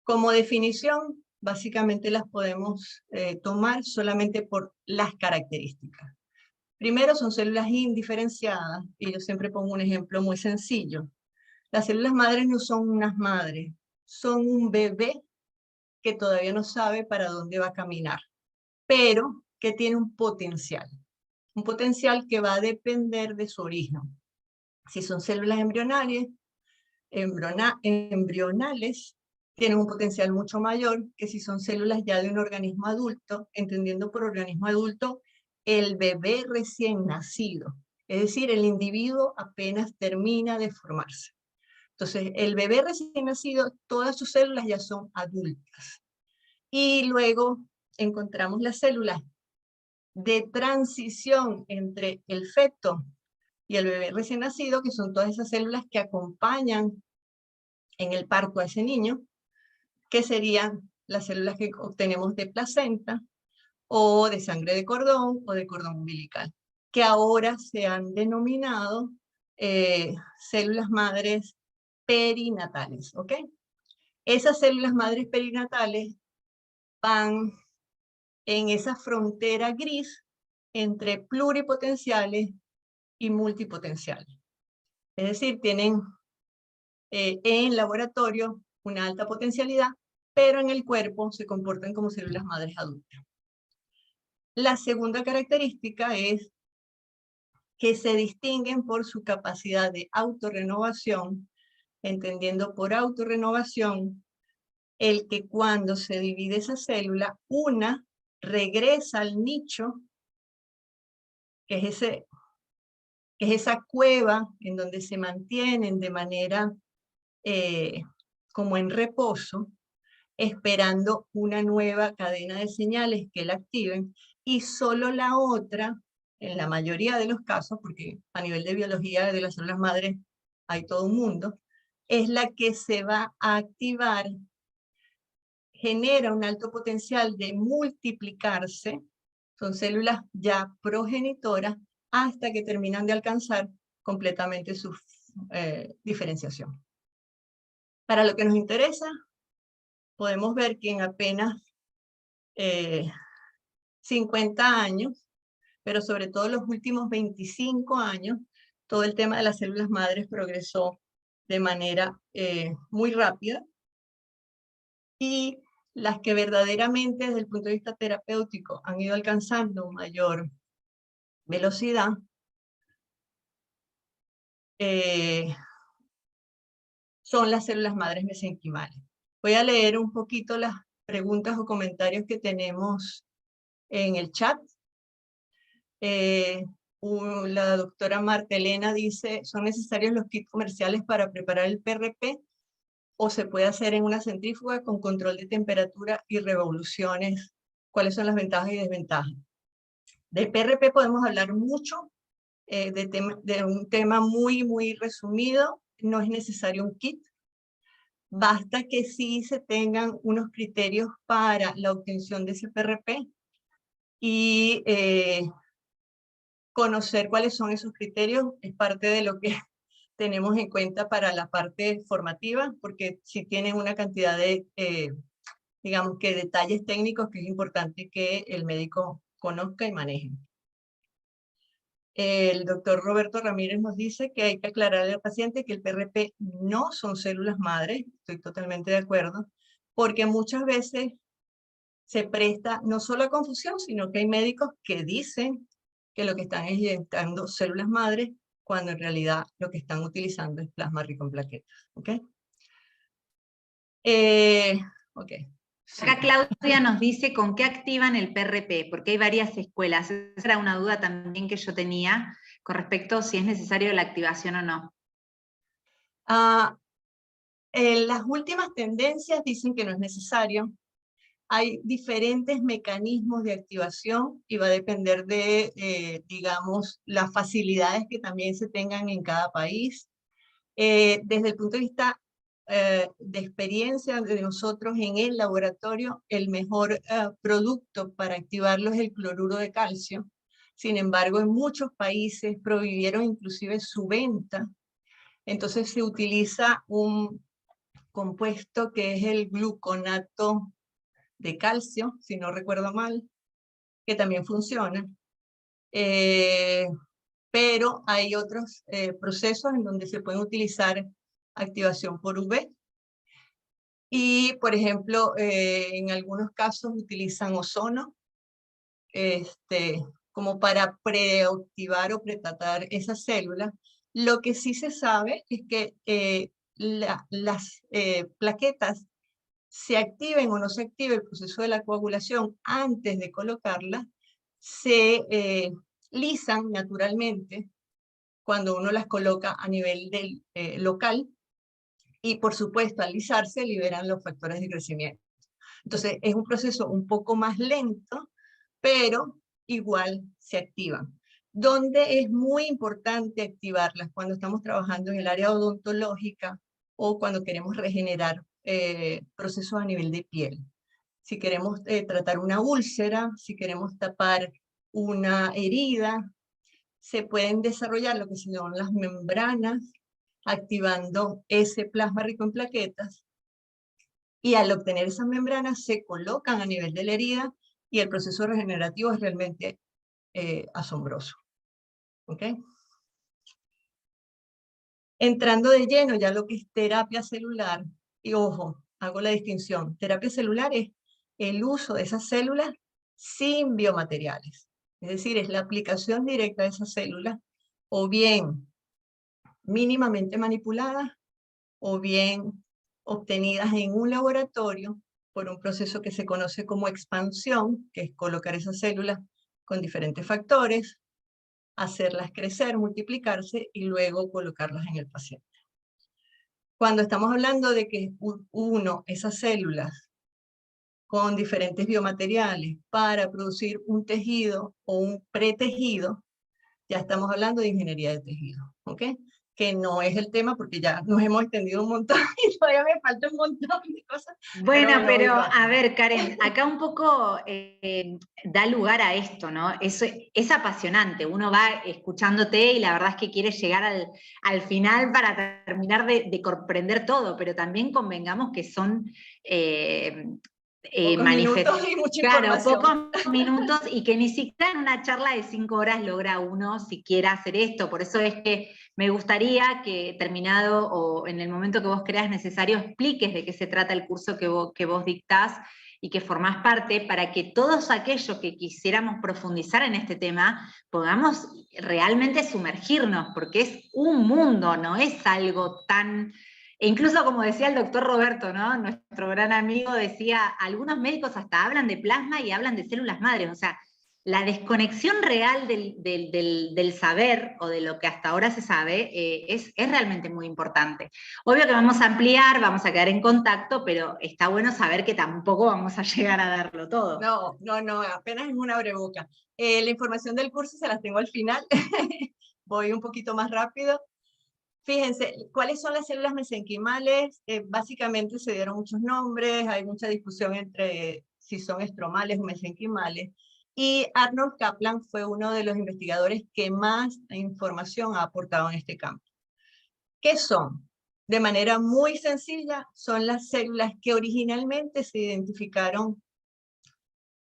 Como definición, básicamente las podemos tomar solamente por las características. Primero, son células indiferenciadas, y yo siempre pongo un ejemplo muy sencillo. Las células madres no son unas madres, son un bebé que todavía no sabe para dónde va a caminar, pero que tiene un potencial que va a depender de su origen. Si son células embrionales, tienen un potencial mucho mayor que si son células ya de un organismo adulto, entendiendo por organismo adulto el bebé recién nacido, es decir, el individuo apenas termina de formarse. Entonces, el bebé recién nacido, todas sus células ya son adultas. Y luego encontramos las células de transición entre el feto y el bebé recién nacido, que son todas esas células que acompañan en el parto a ese niño, que serían las células que obtenemos de placenta, o de sangre de cordón, o de cordón umbilical, que ahora se han denominado células madres perinatales, ¿ok? Esas células madres perinatales van en esa frontera gris entre pluripotenciales y multipotenciales. Es decir, tienen en laboratorio una alta potencialidad, pero en el cuerpo se comportan como células madres adultas. La segunda característica es que se distinguen por su capacidad de autorrenovación, entendiendo por autorrenovación el que cuando se divide esa célula, una regresa al nicho, que es esa cueva en donde se mantienen de manera como en reposo, esperando una nueva cadena de señales que la activen, y solo la otra, en la mayoría de los casos, porque a nivel de biología de las células madres hay todo un mundo, es la que se va a activar, genera un alto potencial de multiplicarse, son células ya progenitoras, hasta que terminan de alcanzar completamente su diferenciación. Para lo que nos interesa, podemos ver que en apenas 50 años, pero sobre todo los últimos 25 años, todo el tema de las células madres progresó de manera muy rápida, y las que verdaderamente desde el punto de vista terapéutico han ido alcanzando mayor velocidad son las células madres mesenquimales. Voy a leer un poquito las preguntas o comentarios que tenemos en el chat. La doctora Marta Elena dice, ¿son necesarios los kits comerciales para preparar el PRP o se puede hacer en una centrífuga con control de temperatura y revoluciones? ¿Cuáles son las ventajas y desventajas? Del PRP podemos hablar mucho, de un tema muy resumido. No es necesario un kit. Basta que sí se tengan unos criterios para la obtención de ese PRP y conocer cuáles son esos criterios es parte de lo que tenemos en cuenta para la parte formativa, porque sí tienen una cantidad de, digamos que detalles técnicos que es importante que el médico conozca y maneje. El doctor Roberto Ramírez nos dice que hay que aclararle al paciente que el PRP no son células madres, estoy totalmente de acuerdo, porque muchas veces se presta no solo a confusión, sino que hay médicos que dicen que lo que están es inyectando células madres, cuando en realidad lo que están utilizando es plasma rico en plaquetas. ¿Ok? Ok. Acá Claudia nos dice con qué activan el PRP, porque hay varias escuelas. Esa era una duda también que yo tenía con respecto a si es necesario la activación o no. Las últimas tendencias dicen que no es necesario. Hay diferentes mecanismos de activación y va a depender de, digamos, las facilidades que también se tengan en cada país. Desde el punto de vista de experiencia de nosotros en el laboratorio, el mejor producto para activarlo es el cloruro de calcio, Sin embargo, en muchos países prohibieron inclusive su venta. Entonces se utiliza un compuesto que es el gluconato de calcio, si no recuerdo mal, que también funciona. Pero hay otros procesos en donde se puede utilizar activación por UV. Y, por ejemplo, en algunos casos utilizan ozono como para preactivar o pretratar esas células. Lo que sí se sabe es que las plaquetas se activen o no se active el proceso de la coagulación antes de colocarlas, se lisan naturalmente cuando uno las coloca a nivel local, y por supuesto al lisarse liberan los factores de crecimiento. Entonces es un proceso un poco más lento, pero igual se activan. Donde es muy importante activarlas cuando estamos trabajando en el área odontológica o cuando queremos regenerar procesos a nivel de piel. Si queremos tratar una úlcera, si queremos tapar una herida, se pueden desarrollar lo que son las membranas, activando ese plasma rico en plaquetas, y al obtener esas membranas se colocan a nivel de la herida y el proceso regenerativo es realmente asombroso. ¿Ok? Entrando de lleno ya lo que es terapia celular, y ojo, hago la distinción, terapia celular es el uso de esas células sin biomateriales, es decir, es la aplicación directa de esas células, o bien mínimamente manipuladas, o bien obtenidas en un laboratorio por un proceso que se conoce como expansión, que es colocar esas células con diferentes factores, hacerlas crecer, multiplicarse y luego colocarlas en el paciente. Cuando estamos hablando de que esas células con diferentes biomateriales para producir un tejido o un pretejido, ya estamos hablando de ingeniería de tejido, ¿ok? Que no es el tema porque ya nos hemos extendido un montón y todavía me falta un montón de cosas. Bueno, pero a ver, Karen, acá un poco da lugar a esto, ¿no? Es apasionante, uno va escuchándote y la verdad es que quiere llegar al final para terminar de comprender todo, pero también convengamos que son pocos minutos y mucha información. Pocos minutos, y que ni siquiera en una charla de 5 horas logra uno siquiera hacer esto. Por eso es que me gustaría que terminado o en el momento que vos creas necesario expliques de qué se trata el curso que vos dictás y que formás parte, para que todos aquellos que quisiéramos profundizar en este tema podamos realmente sumergirnos, porque es un mundo, no es algo tan... E incluso, como decía el doctor Roberto, ¿no? Nuestro gran amigo, decía, algunos médicos hasta hablan de plasma y hablan de células madres. O sea, la desconexión real del saber, o de lo que hasta ahora se sabe, es realmente muy importante. Obvio que vamos a ampliar, vamos a quedar en contacto, pero está bueno saber que tampoco vamos a llegar a darlo todo. No, apenas es una abreboca. La información del curso se las tengo al final. Voy un poquito más rápido. Fíjense, ¿cuáles son las células mesenquimales? Básicamente se dieron muchos nombres, hay mucha discusión entre si son estromales o mesenquimales, y Arnold Kaplan fue uno de los investigadores que más información ha aportado en este campo. ¿Qué son? De manera muy sencilla, son las células que originalmente se identificaron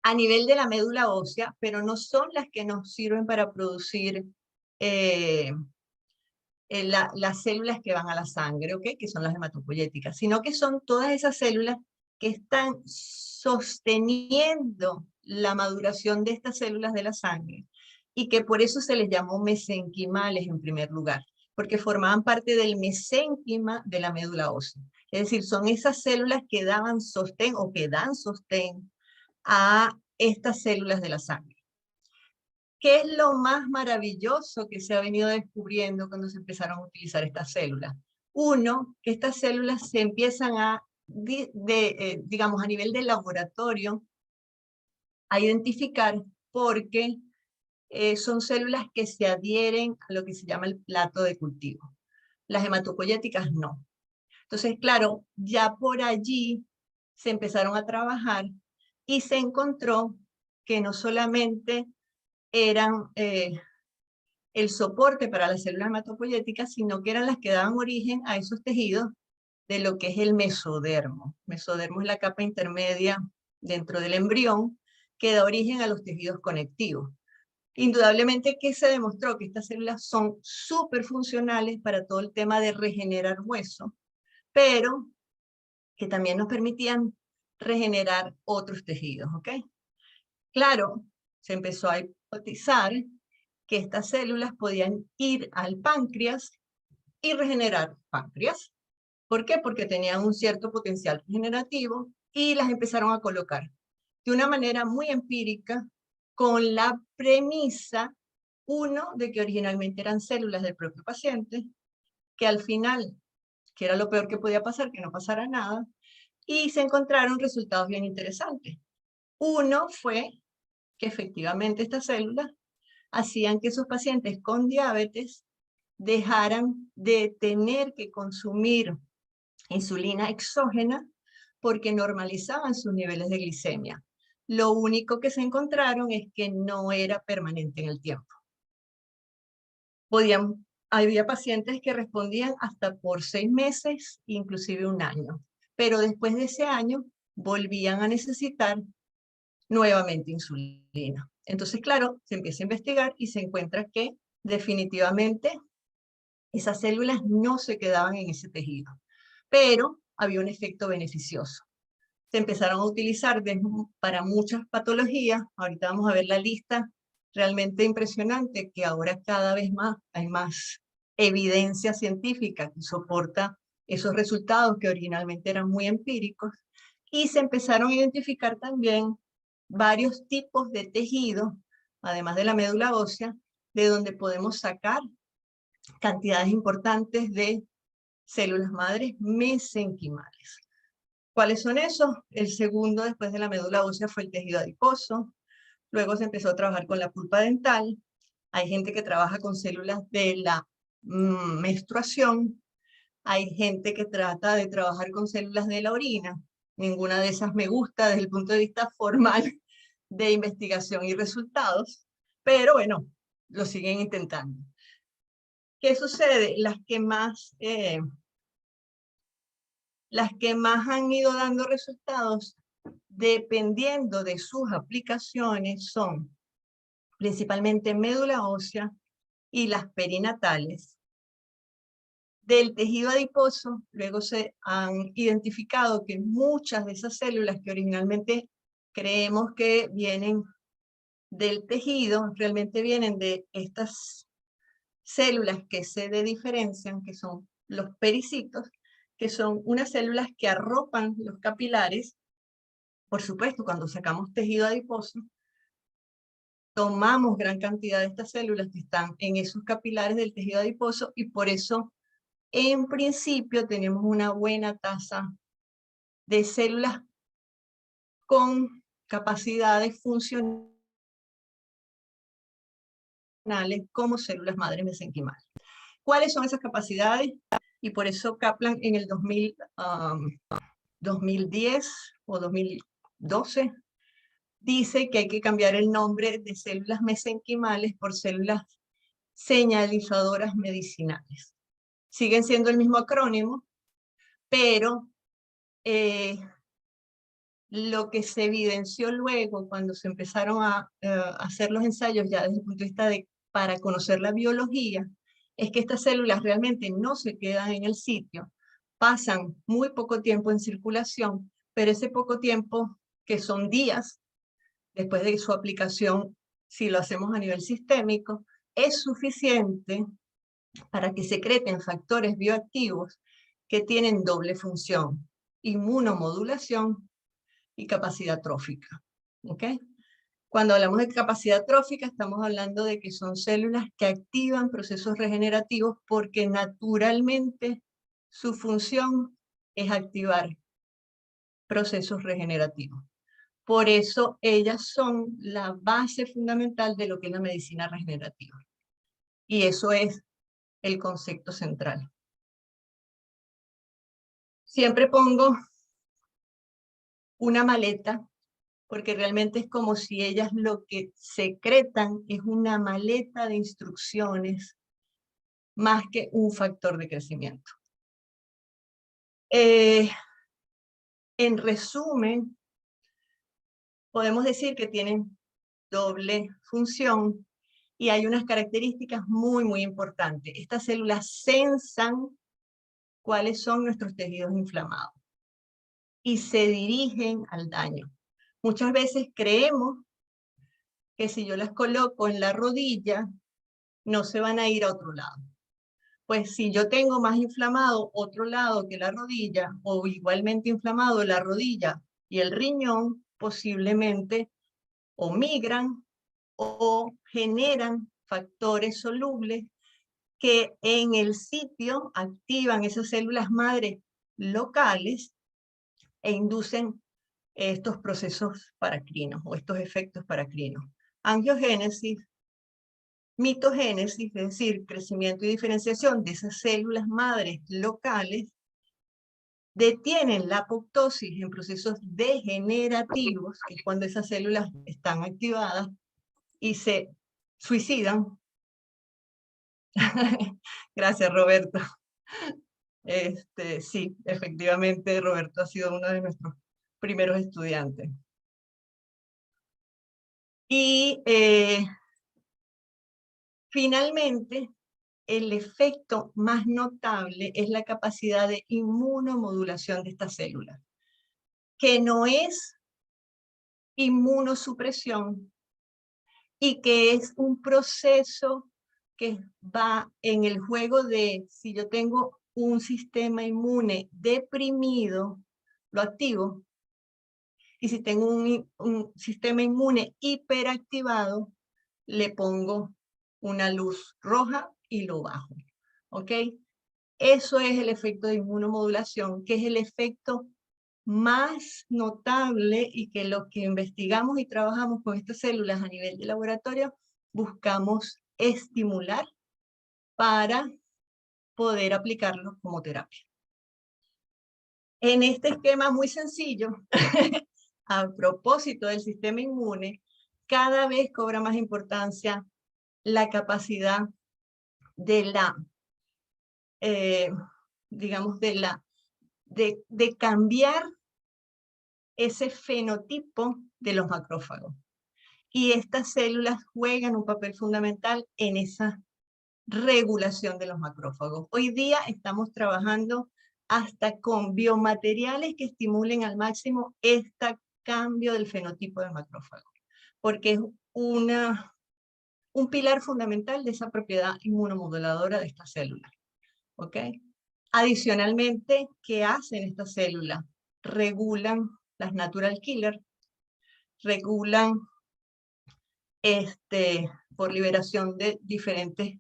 a nivel de la médula ósea, pero no son las que nos sirven para producir las células que van a la sangre, ¿ok? Que son las hematopoyéticas, sino que son todas esas células que están sosteniendo la maduración de estas células de la sangre, y que por eso se les llamó mesenquimales en primer lugar, porque formaban parte del mesénquima de la médula ósea. Es decir, son esas células que daban sostén o que dan sostén a estas células de la sangre. ¿Qué es lo más maravilloso que se ha venido descubriendo cuando se empezaron a utilizar estas células? Uno, que estas células se empiezan a, digamos, a nivel de laboratorio, a identificar porque son células que se adhieren a lo que se llama el plato de cultivo. Las hematopoyéticas no. Entonces, claro, ya por allí se empezaron a trabajar y se encontró que no solamente eran el soporte para las células hematopoyéticas, sino que eran las que daban origen a esos tejidos de lo que es el mesodermo. Mesodermo es la capa intermedia dentro del embrión que da origen a los tejidos conectivos. Indudablemente que se demostró que estas células son súper funcionales para todo el tema de regenerar hueso, pero que también nos permitían regenerar otros tejidos, ¿ok? Claro, se empezó a hipotizar que estas células podían ir al páncreas y regenerar páncreas. ¿Por qué? Porque tenían un cierto potencial regenerativo y las empezaron a colocar de una manera muy empírica con la premisa, uno, de que originalmente eran células del propio paciente, que al final, que era lo peor que podía pasar, que no pasara nada, y se encontraron resultados bien interesantes. Uno fue que efectivamente estas células hacían que esos pacientes con diabetes dejaran de tener que consumir insulina exógena porque normalizaban sus niveles de glicemia. Lo único que se encontraron es que no era permanente en el tiempo. Había pacientes que respondían hasta por 6 meses, inclusive un año, pero después de ese año volvían a necesitar nuevamente insulina. Entonces, claro, se empieza a investigar y se encuentra que definitivamente esas células no se quedaban en ese tejido, pero había un efecto beneficioso. Se empezaron a utilizar para muchas patologías. Ahorita vamos a ver la lista realmente impresionante, que ahora cada vez más hay más evidencia científica que soporta esos resultados que originalmente eran muy empíricos, y se empezaron a identificar también varios tipos de tejidos, además de la médula ósea, de donde podemos sacar cantidades importantes de células madres mesenquimales. ¿Cuáles son esos? El segundo, después de la médula ósea, fue el tejido adiposo. Luego se empezó a trabajar con la pulpa dental. Hay gente que trabaja con células de la menstruación. Hay gente que trata de trabajar con células de la orina. Ninguna de esas me gusta desde el punto de vista formal de investigación y resultados, pero bueno, lo siguen intentando. ¿Qué sucede? Las que más han ido dando resultados, dependiendo de sus aplicaciones, son principalmente médula ósea y las perinatales. Del tejido adiposo, luego se han identificado que muchas de esas células que originalmente creemos que vienen del tejido, realmente vienen de estas células que se diferencian, que son los pericitos, que son unas células que arropan los capilares. Por supuesto, cuando sacamos tejido adiposo, tomamos gran cantidad de estas células que están en esos capilares del tejido adiposo, y por eso, en principio, tenemos una buena tasa de células con capacidades funcionales como células madres mesenquimales. ¿Cuáles son esas capacidades? Y por eso Kaplan en el 2010 o 2012 dice que hay que cambiar el nombre de células mesenquimales por células señalizadoras medicinales. Siguen siendo el mismo acrónimo, pero lo que se evidenció luego cuando se empezaron a hacer los ensayos ya desde el punto de vista para conocer la biología, es que estas células realmente no se quedan en el sitio, pasan muy poco tiempo en circulación, pero ese poco tiempo, que son días, después de su aplicación, si lo hacemos a nivel sistémico, es suficiente para que secreten factores bioactivos que tienen doble función: inmunomodulación y capacidad trófica. ¿Ok? Cuando hablamos de capacidad trófica, estamos hablando de que son células que activan procesos regenerativos porque naturalmente su función es activar procesos regenerativos. Por eso ellas son la base fundamental de lo que es la medicina regenerativa. Y eso es el concepto central. Siempre pongo una maleta porque realmente es como si ellas lo que secretan es una maleta de instrucciones más que un factor de crecimiento. En resumen, podemos decir que tienen doble función y hay unas características muy importantes. Estas células sensan cuáles son nuestros tejidos inflamados y se dirigen al daño. Muchas veces creemos que si yo las coloco en la rodilla, no se van a ir a otro lado. Pues si yo tengo más inflamado otro lado que la rodilla, o igualmente inflamado la rodilla y el riñón, posiblemente o migran o generan factores solubles que en el sitio activan esas células madre locales e inducen estos procesos paracrinos o estos efectos paracrinos. Angiogénesis, mitogénesis, es decir, crecimiento y diferenciación de esas células madres locales, detienen la apoptosis en procesos degenerativos, que es cuando esas células están activadas y se suicidan. Gracias, Roberto. Sí, efectivamente, Roberto ha sido uno de nuestros primeros estudiantes. Y finalmente, el efecto más notable es la capacidad de inmunomodulación de estas células, que no es inmunosupresión y que es un proceso que va en el juego de, si yo tengo un sistema inmune deprimido, lo activo, y si tengo un sistema inmune hiperactivado, le pongo una luz roja y lo bajo, ¿ok? Eso es el efecto de inmunomodulación, que es el efecto más notable y que lo que investigamos y trabajamos con estas células a nivel de laboratorio, buscamos estimular para poder aplicarlo como terapia. En este esquema muy sencillo, a propósito del sistema inmune, cada vez cobra más importancia la capacidad de la, digamos, de cambiar ese fenotipo de los macrófagos. Y estas células juegan un papel fundamental en esa regulación de los macrófagos. Hoy día estamos trabajando hasta con biomateriales que estimulen al máximo este cambio del fenotipo del macrófago, porque es un pilar fundamental de esa propiedad inmunomoduladora de estas células. ¿Ok? Adicionalmente, ¿qué hacen estas células? Regulan las natural killer, regulan por liberación de diferentes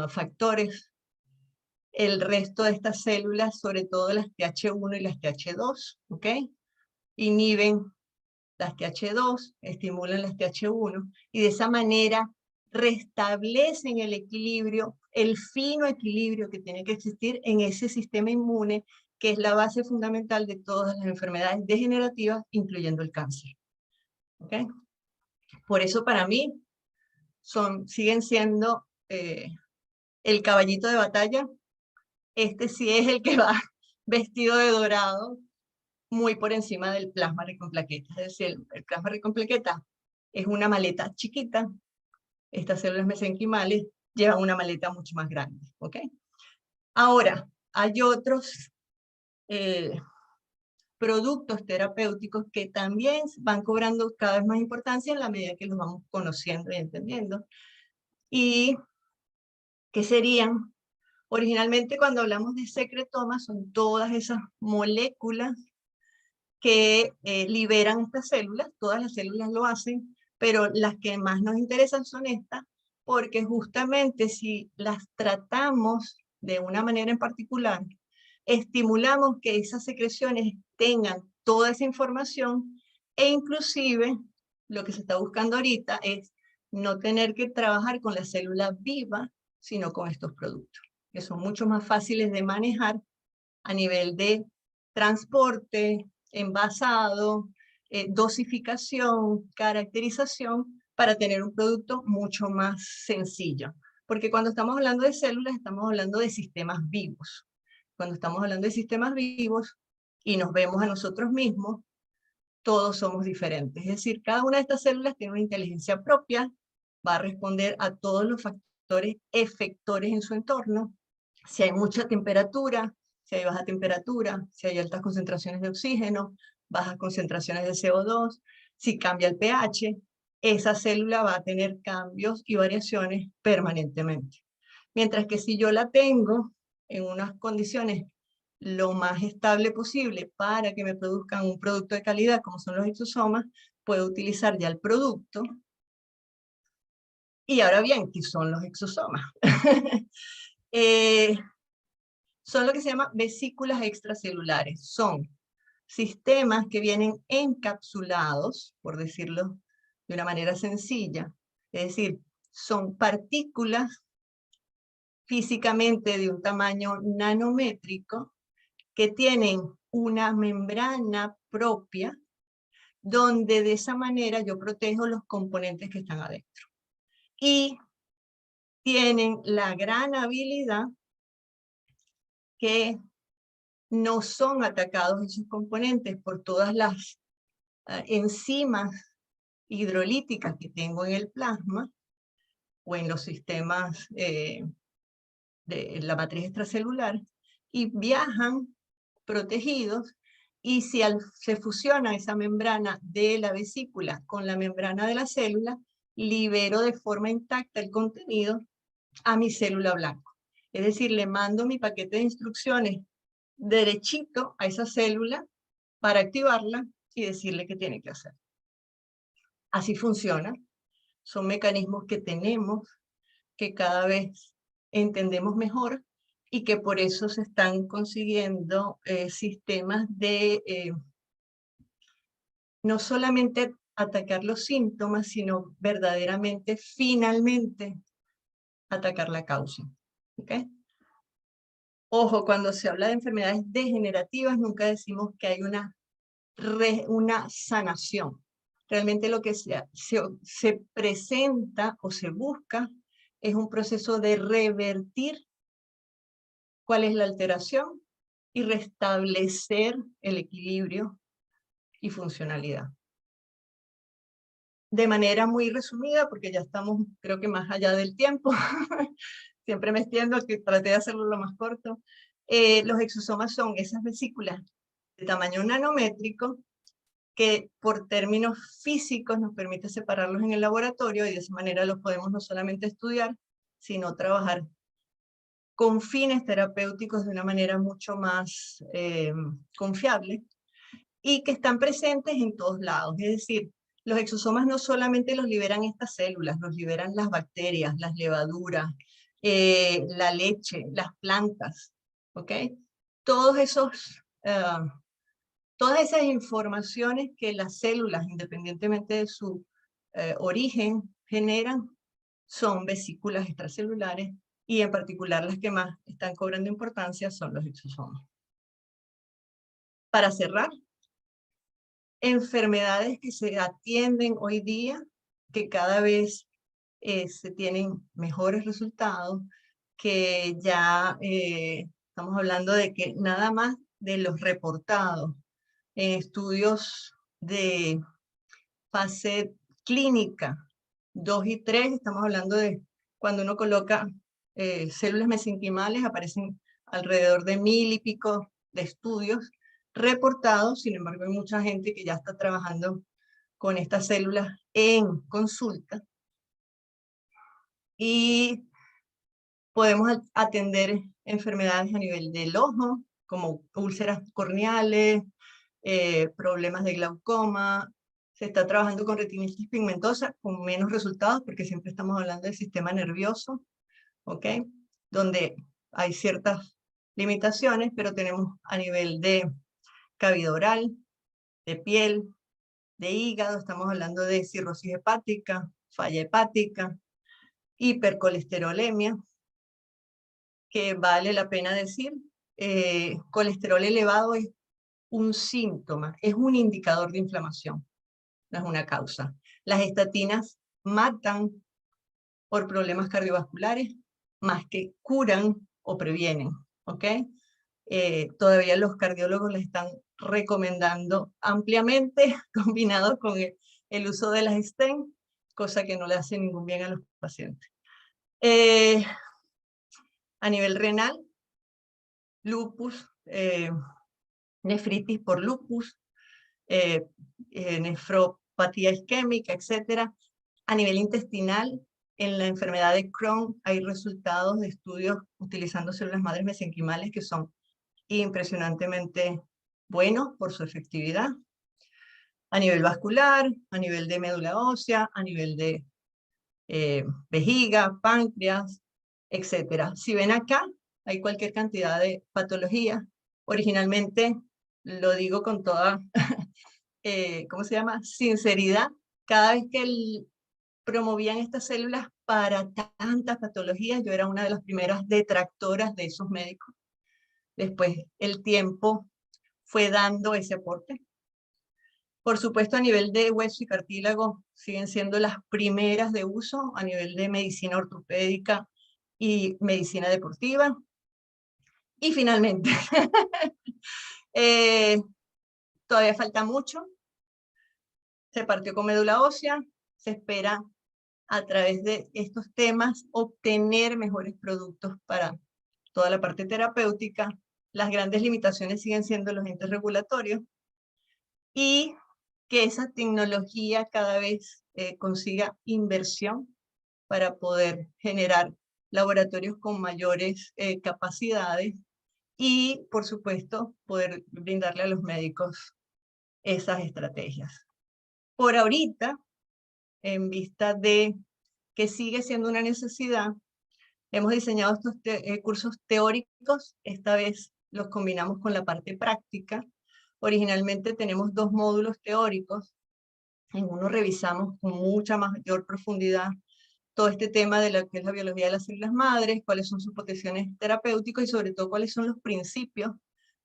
factores. El resto de estas células, sobre todo las TH1 y las TH2, ¿ok? Inhiben las TH2, estimulan las TH1, y de esa manera restablecen el equilibrio, el fino equilibrio que tiene que existir en ese sistema inmune, que es la base fundamental de todas las enfermedades degenerativas, incluyendo el cáncer. ¿Ok? Por eso para mí siguen siendo el caballito de batalla. Este sí es el que va vestido de dorado, muy por encima del plasma rico en plaquetas. Es decir, el plasma rico en plaquetas es una maleta chiquita. Estas células mesenquimales llevan una maleta mucho más grande. ¿Ok? Ahora, hay otros productos terapéuticos que también van cobrando cada vez más importancia en la medida que los vamos conociendo y entendiendo. Y que serían, originalmente cuando hablamos de secretomas, son todas esas moléculas que liberan estas células, todas las células lo hacen, pero las que más nos interesan son estas, porque justamente si las tratamos de una manera en particular, estimulamos que esas secreciones tengan toda esa información, e inclusive lo que se está buscando ahorita es no tener que trabajar con la célula viva, sino con estos productos, que son mucho más fáciles de manejar a nivel de transporte, envasado, dosificación, caracterización, para tener un producto mucho más sencillo. Porque cuando estamos hablando de células, estamos hablando de sistemas vivos. Cuando estamos hablando de sistemas vivos y nos vemos a nosotros mismos, todos somos diferentes. Es decir, cada una de estas células tiene una inteligencia propia, va a responder a todos los factores efectores en su entorno. Si hay mucha temperatura, si hay baja temperatura, si hay altas concentraciones de oxígeno, bajas concentraciones de CO2, si cambia el pH, esa célula va a tener cambios y variaciones permanentemente. Mientras que si yo la tengo en unas condiciones lo más estable posible para que me produzcan un producto de calidad, como son los exosomas, puedo utilizar ya el producto. Y ahora bien, ¿qué son los exosomas? Son lo que se llama vesículas extracelulares. Son sistemas que vienen encapsulados, por decirlo de una manera sencilla. Es decir, son partículas físicamente de un tamaño nanométrico que tienen una membrana propia, donde de esa manera yo protejo los componentes que están adentro. Y tienen la gran habilidad que no son atacados esos componentes por todas las enzimas hidrolíticas que tengo en el plasma o en los sistemas de la matriz extracelular, y viajan protegidos, y si se fusiona esa membrana de la vesícula con la membrana de la célula, libero de forma intacta el contenido a mi célula blanco. Es decir, le mando mi paquete de instrucciones derechito a esa célula para activarla y decirle qué tiene que hacer. Así funciona. Son mecanismos que tenemos, que cada vez entendemos mejor, y que por eso se están consiguiendo sistemas de no solamente atacar los síntomas, sino verdaderamente, finalmente, atacar la causa. ¿Okay? Ojo, cuando se habla de enfermedades degenerativas, nunca decimos que hay una sanación. Realmente lo que se presenta o se busca es un proceso de revertir cuál es la alteración y restablecer el equilibrio y funcionalidad. De manera muy resumida, porque ya estamos, creo que más allá del tiempo, siempre me extiendo, que traté de hacerlo lo más corto. Los exosomas son esas vesículas de tamaño nanométrico que por términos físicos nos permite separarlos en el laboratorio, y de esa manera los podemos no solamente estudiar, sino trabajar con fines terapéuticos de una manera mucho más confiable, y que están presentes en todos lados. Es decir, los exosomas no solamente los liberan estas células, los liberan las bacterias, las levaduras, la leche, las plantas, ¿ok? Todas esas informaciones que las células, independientemente de su origen, generan, son vesículas extracelulares, y en particular las que más están cobrando importancia son los exosomas. Para cerrar, enfermedades que se atienden hoy día, que cada vez se tienen mejores resultados, que ya estamos hablando de que nada más de los reportados en estudios de fase clínica 2 y 3, estamos hablando de cuando uno coloca células mesenquimales, aparecen alrededor de 1000 y pico de estudios reportados. Sin embargo, hay mucha gente que ya está trabajando con estas células en consulta, y podemos atender enfermedades a nivel del ojo, como úlceras corneales, problemas de glaucoma. Se está trabajando con retinitis pigmentosa, con menos resultados, porque siempre estamos hablando del sistema nervioso, ¿ok? Donde hay ciertas limitaciones, pero tenemos a nivel de cavidad oral, de piel, de hígado, estamos hablando de cirrosis hepática, falla hepática, hipercolesterolemia, que vale la pena decir, colesterol elevado es un síntoma, es un indicador de inflamación, no es una causa. Las estatinas matan por problemas cardiovasculares más que curan o previenen, ¿ok? Todavía los cardiólogos les están recomendando ampliamente, combinado con el uso de las stent, cosa que no le hace ningún bien a los pacientes. A nivel renal, lupus, nefritis por lupus, nefropatía isquémica, etc. A nivel intestinal, en la enfermedad de Crohn hay resultados de estudios utilizando células madres mesenquimales que son impresionantemente buenos por su efectividad. A nivel vascular, a nivel de médula ósea, a nivel de vejiga, páncreas, etc. Si ven acá, hay cualquier cantidad de patologías. Originalmente, lo digo con toda, ¿cómo se llama? Sinceridad. Cada vez que promovían estas células para tantas patologías, yo era una de las primeras detractoras de esos médicos. Después el tiempo fue dando ese aporte. Por supuesto, a nivel de hueso y cartílago, siguen siendo las primeras de uso a nivel de medicina ortopédica y medicina deportiva. Y finalmente, todavía falta mucho. Se partió con médula ósea, se espera a través de estos temas obtener mejores productos para toda la parte terapéutica. Las grandes limitaciones siguen siendo los entes regulatorios y que esa tecnología cada vez consiga inversión para poder generar laboratorios con mayores capacidades y, por supuesto, poder brindarle a los médicos esas estrategias. Por ahorita, en vista de que sigue siendo una necesidad, hemos diseñado estos cursos teóricos, esta vez los combinamos con la parte práctica. Originalmente tenemos 2 módulos teóricos, en uno revisamos con mucha mayor profundidad todo este tema de lo que es la biología de las células madres, cuáles son sus potenciales terapéuticos y sobre todo cuáles son los principios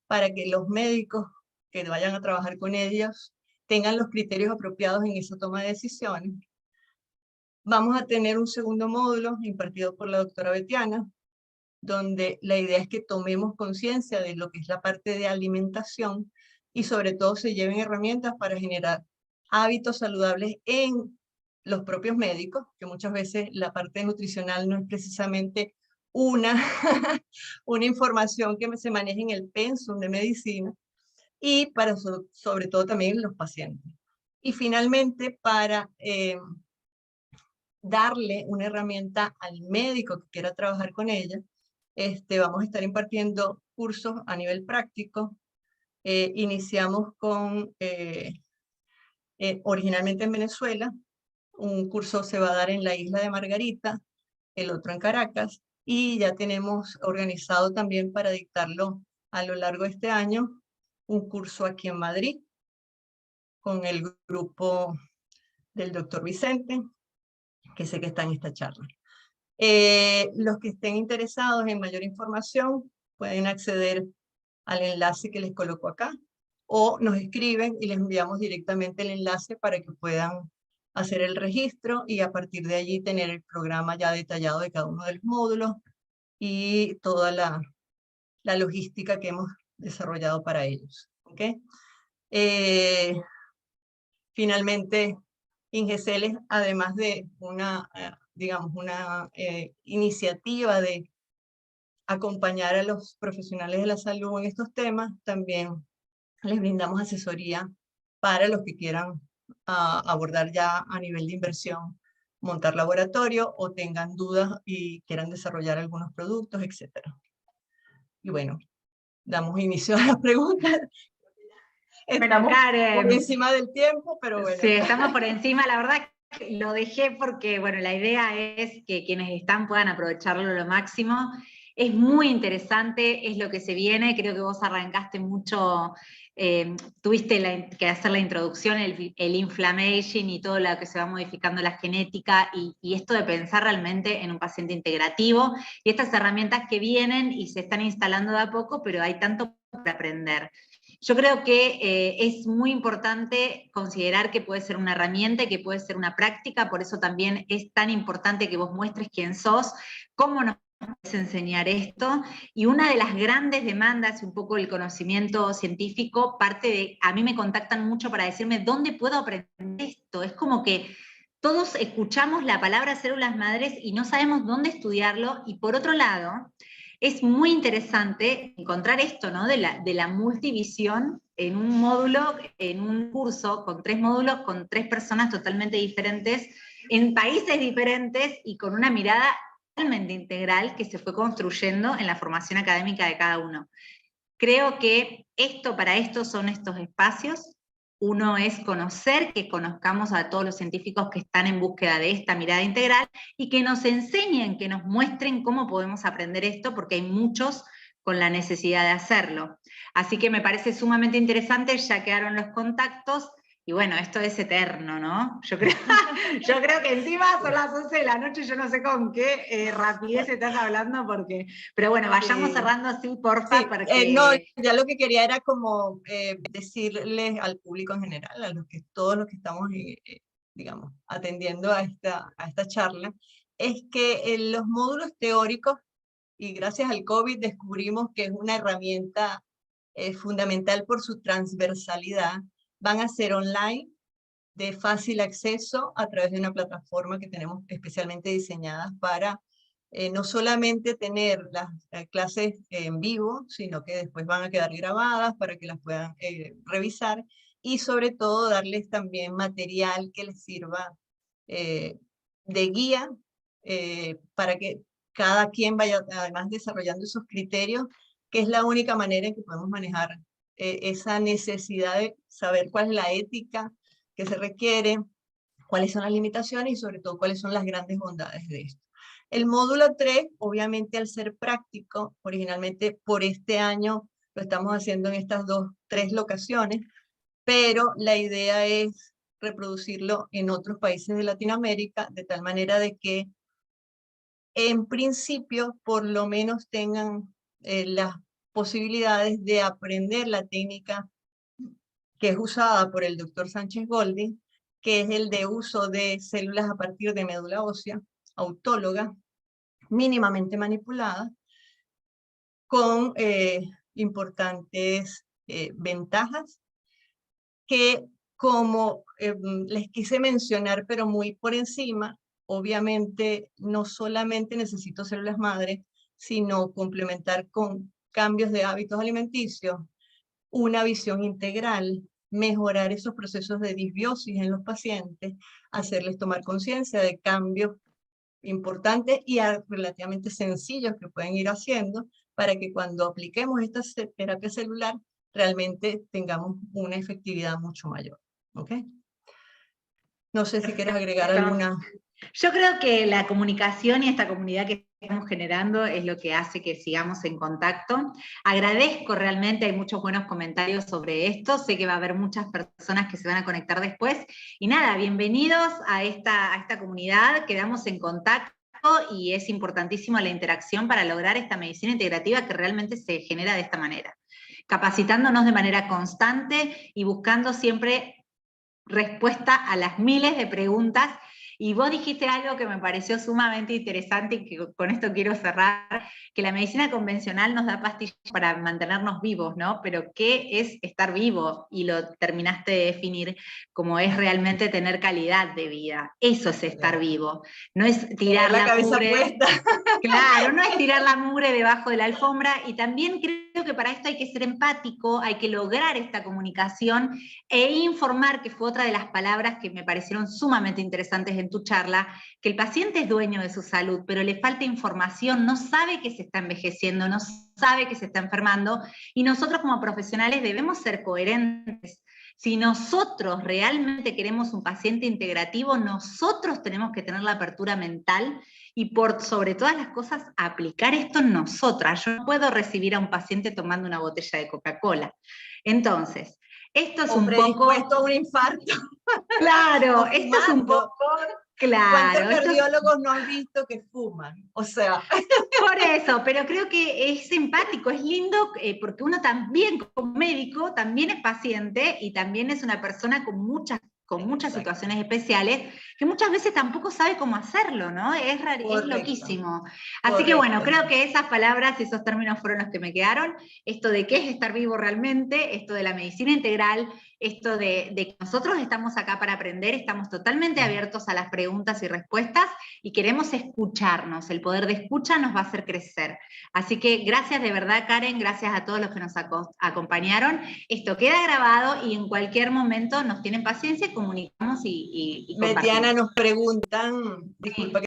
para que los médicos que vayan a trabajar con ellos tengan los criterios apropiados en esa toma de decisiones. Vamos a tener un segundo módulo impartido por la doctora Betiana, donde la idea es que tomemos conciencia de lo que es la parte de alimentación y sobre todo se lleven herramientas para generar hábitos saludables en los propios médicos, que muchas veces la parte nutricional no es precisamente una información que se maneja en el pensum de medicina, y para sobre todo también los pacientes. Y finalmente, para darle una herramienta al médico que quiera trabajar con ella, vamos a estar impartiendo cursos a nivel práctico. Iniciamos con, originalmente en Venezuela, un curso se va a dar en la isla de Margarita, el otro en Caracas, y ya tenemos organizado también para dictarlo a lo largo de este año, un curso aquí en Madrid, con el grupo del doctor Vicente, que sé que está en esta charla. Los que estén interesados en mayor información pueden acceder al enlace que les coloco acá, o nos escriben y les enviamos directamente el enlace para que puedan hacer el registro y a partir de allí tener el programa ya detallado de cada uno de los módulos y toda la logística que hemos desarrollado para ellos. ¿Okay? Finalmente, Ingeceles, además de una, digamos, una iniciativa de acompañar a los profesionales de la salud en estos temas, también les brindamos asesoría para los que quieran abordar ya a nivel de inversión, montar laboratorio o tengan dudas y quieran desarrollar algunos productos, etc. Y bueno, damos inicio a las preguntas. Estamos por encima del tiempo, pero bueno. Sí, estamos por encima, la verdad que lo dejé porque, bueno, la idea es que quienes están puedan aprovecharlo lo máximo. Es muy interesante, es lo que se viene, creo que vos arrancaste mucho, tuviste que hacer la introducción, el inflammation y todo lo que se va modificando la genética y esto de pensar realmente en un paciente integrativo y estas herramientas que vienen y se están instalando de a poco, pero hay tanto para aprender. Yo creo que es muy importante considerar que puede ser una herramienta y que puede ser una práctica, por eso también es tan importante que vos muestres quién sos, cómo nos puedes enseñar esto, y una de las grandes demandas, un poco el conocimiento científico, parte de, a mí me contactan mucho para decirme, ¿dónde puedo aprender esto? Es como que todos escuchamos la palabra células madres y no sabemos dónde estudiarlo, y por otro lado, es muy interesante encontrar esto, ¿no? De la multivisión en un módulo, en un curso con 3 módulos, con 3 personas totalmente diferentes, en países diferentes y con una mirada totalmente integral que se fue construyendo en la formación académica de cada uno. Creo que para esto son estos espacios. Uno es conocer, que conozcamos a todos los científicos que están en búsqueda de esta mirada integral y que nos enseñen, que nos muestren cómo podemos aprender esto, porque hay muchos con la necesidad de hacerlo. Así que me parece sumamente interesante, ya quedaron los contactos, y bueno, esto es eterno, ¿no? Yo creo que encima son las 11 de la noche, yo no sé con qué rapidez estás hablando, pero bueno, vayamos cerrando así, porfa, sí, porque... no, ya lo que quería era como decirles al público en general, a todos los que estamos, digamos, atendiendo a esta charla, es que los módulos teóricos, y gracias al COVID descubrimos que es una herramienta fundamental por su transversalidad, van a ser online, de fácil acceso a través de una plataforma que tenemos especialmente diseñadas para no solamente tener las clases en vivo, sino que después van a quedar grabadas para que las puedan revisar, y sobre todo darles también material que les sirva de guía para que cada quien vaya además desarrollando esos criterios, que es la única manera en que podemos manejar esa necesidad de saber cuál es la ética que se requiere, cuáles son las limitaciones y sobre todo cuáles son las grandes bondades de esto. El módulo 3, obviamente al ser práctico, originalmente por este año lo estamos haciendo en estas 3 locaciones, pero la idea es reproducirlo en otros países de Latinoamérica, de tal manera de que en principio por lo menos tengan las posibilidades de aprender la técnica que es usada por el doctor Sánchez Golding, que es el de uso de células a partir de médula ósea, autóloga, mínimamente manipulada, con importantes ventajas que, como les quise mencionar, pero muy por encima, obviamente no solamente necesito células madre, sino complementar con cambios de hábitos alimenticios, una visión integral, mejorar esos procesos de disbiosis en los pacientes, hacerles tomar conciencia de cambios importantes y relativamente sencillos que pueden ir haciendo para que cuando apliquemos esta terapia celular realmente tengamos una efectividad mucho mayor. ¿Ok? No sé si quieres agregar alguna... Yo creo que la comunicación y esta comunidad que estamos generando es lo que hace que sigamos en contacto. Agradezco realmente, hay muchos buenos comentarios sobre esto, sé que va a haber muchas personas que se van a conectar después, y nada, bienvenidos a esta comunidad, quedamos en contacto, y es importantísimo la interacción para lograr esta medicina integrativa que realmente se genera de esta manera, capacitándonos de manera constante y buscando siempre respuesta a las miles de preguntas. Y vos dijiste algo que me pareció sumamente interesante y que con esto quiero cerrar, que la medicina convencional nos da pastillas para mantenernos vivos, ¿no? Pero ¿qué es estar vivo? Y lo terminaste de definir como es realmente tener calidad de vida. Eso es estar vivo. No es tirar la cabeza mugre, puesta. Claro, no es tirar la mugre debajo de la alfombra, y también creo que para esto hay que ser empático, hay que lograr esta comunicación e informar, que fue otra de las palabras que me parecieron sumamente interesantes en tu charla, que el paciente es dueño de su salud, pero le falta información, no sabe que se está envejeciendo, no sabe que se está enfermando, y nosotros como profesionales debemos ser coherentes. Si nosotros realmente queremos un paciente integrativo, nosotros tenemos que tener la apertura mental y por sobre todas las cosas aplicar esto en nosotras. Yo no puedo recibir a un paciente tomando una botella de Coca-Cola. Entonces, esto es un poco... a un infarto. Claro, esto es un poco Claro. ¿Cuántos cardiólogos no han visto que fuman? O sea. Por eso, pero creo que es empático, es lindo, porque uno también, como médico, también es paciente y también es una persona con muchas situaciones especiales, que muchas veces tampoco sabe cómo hacerlo, ¿no? Es loquísimo. Así que bueno, creo que esas palabras y esos términos fueron los que me quedaron. Esto de qué es estar vivo realmente, esto de la medicina integral, esto de que nosotros estamos acá para aprender, estamos totalmente abiertos a las preguntas y respuestas y queremos escucharnos. El poder de escucha nos va a hacer crecer. Así que gracias de verdad, Karen, gracias a todos los que nos acompañaron. Esto queda grabado y en cualquier momento nos tienen paciencia, comunicamos y compartimos. Diana, nos preguntan, disculpa que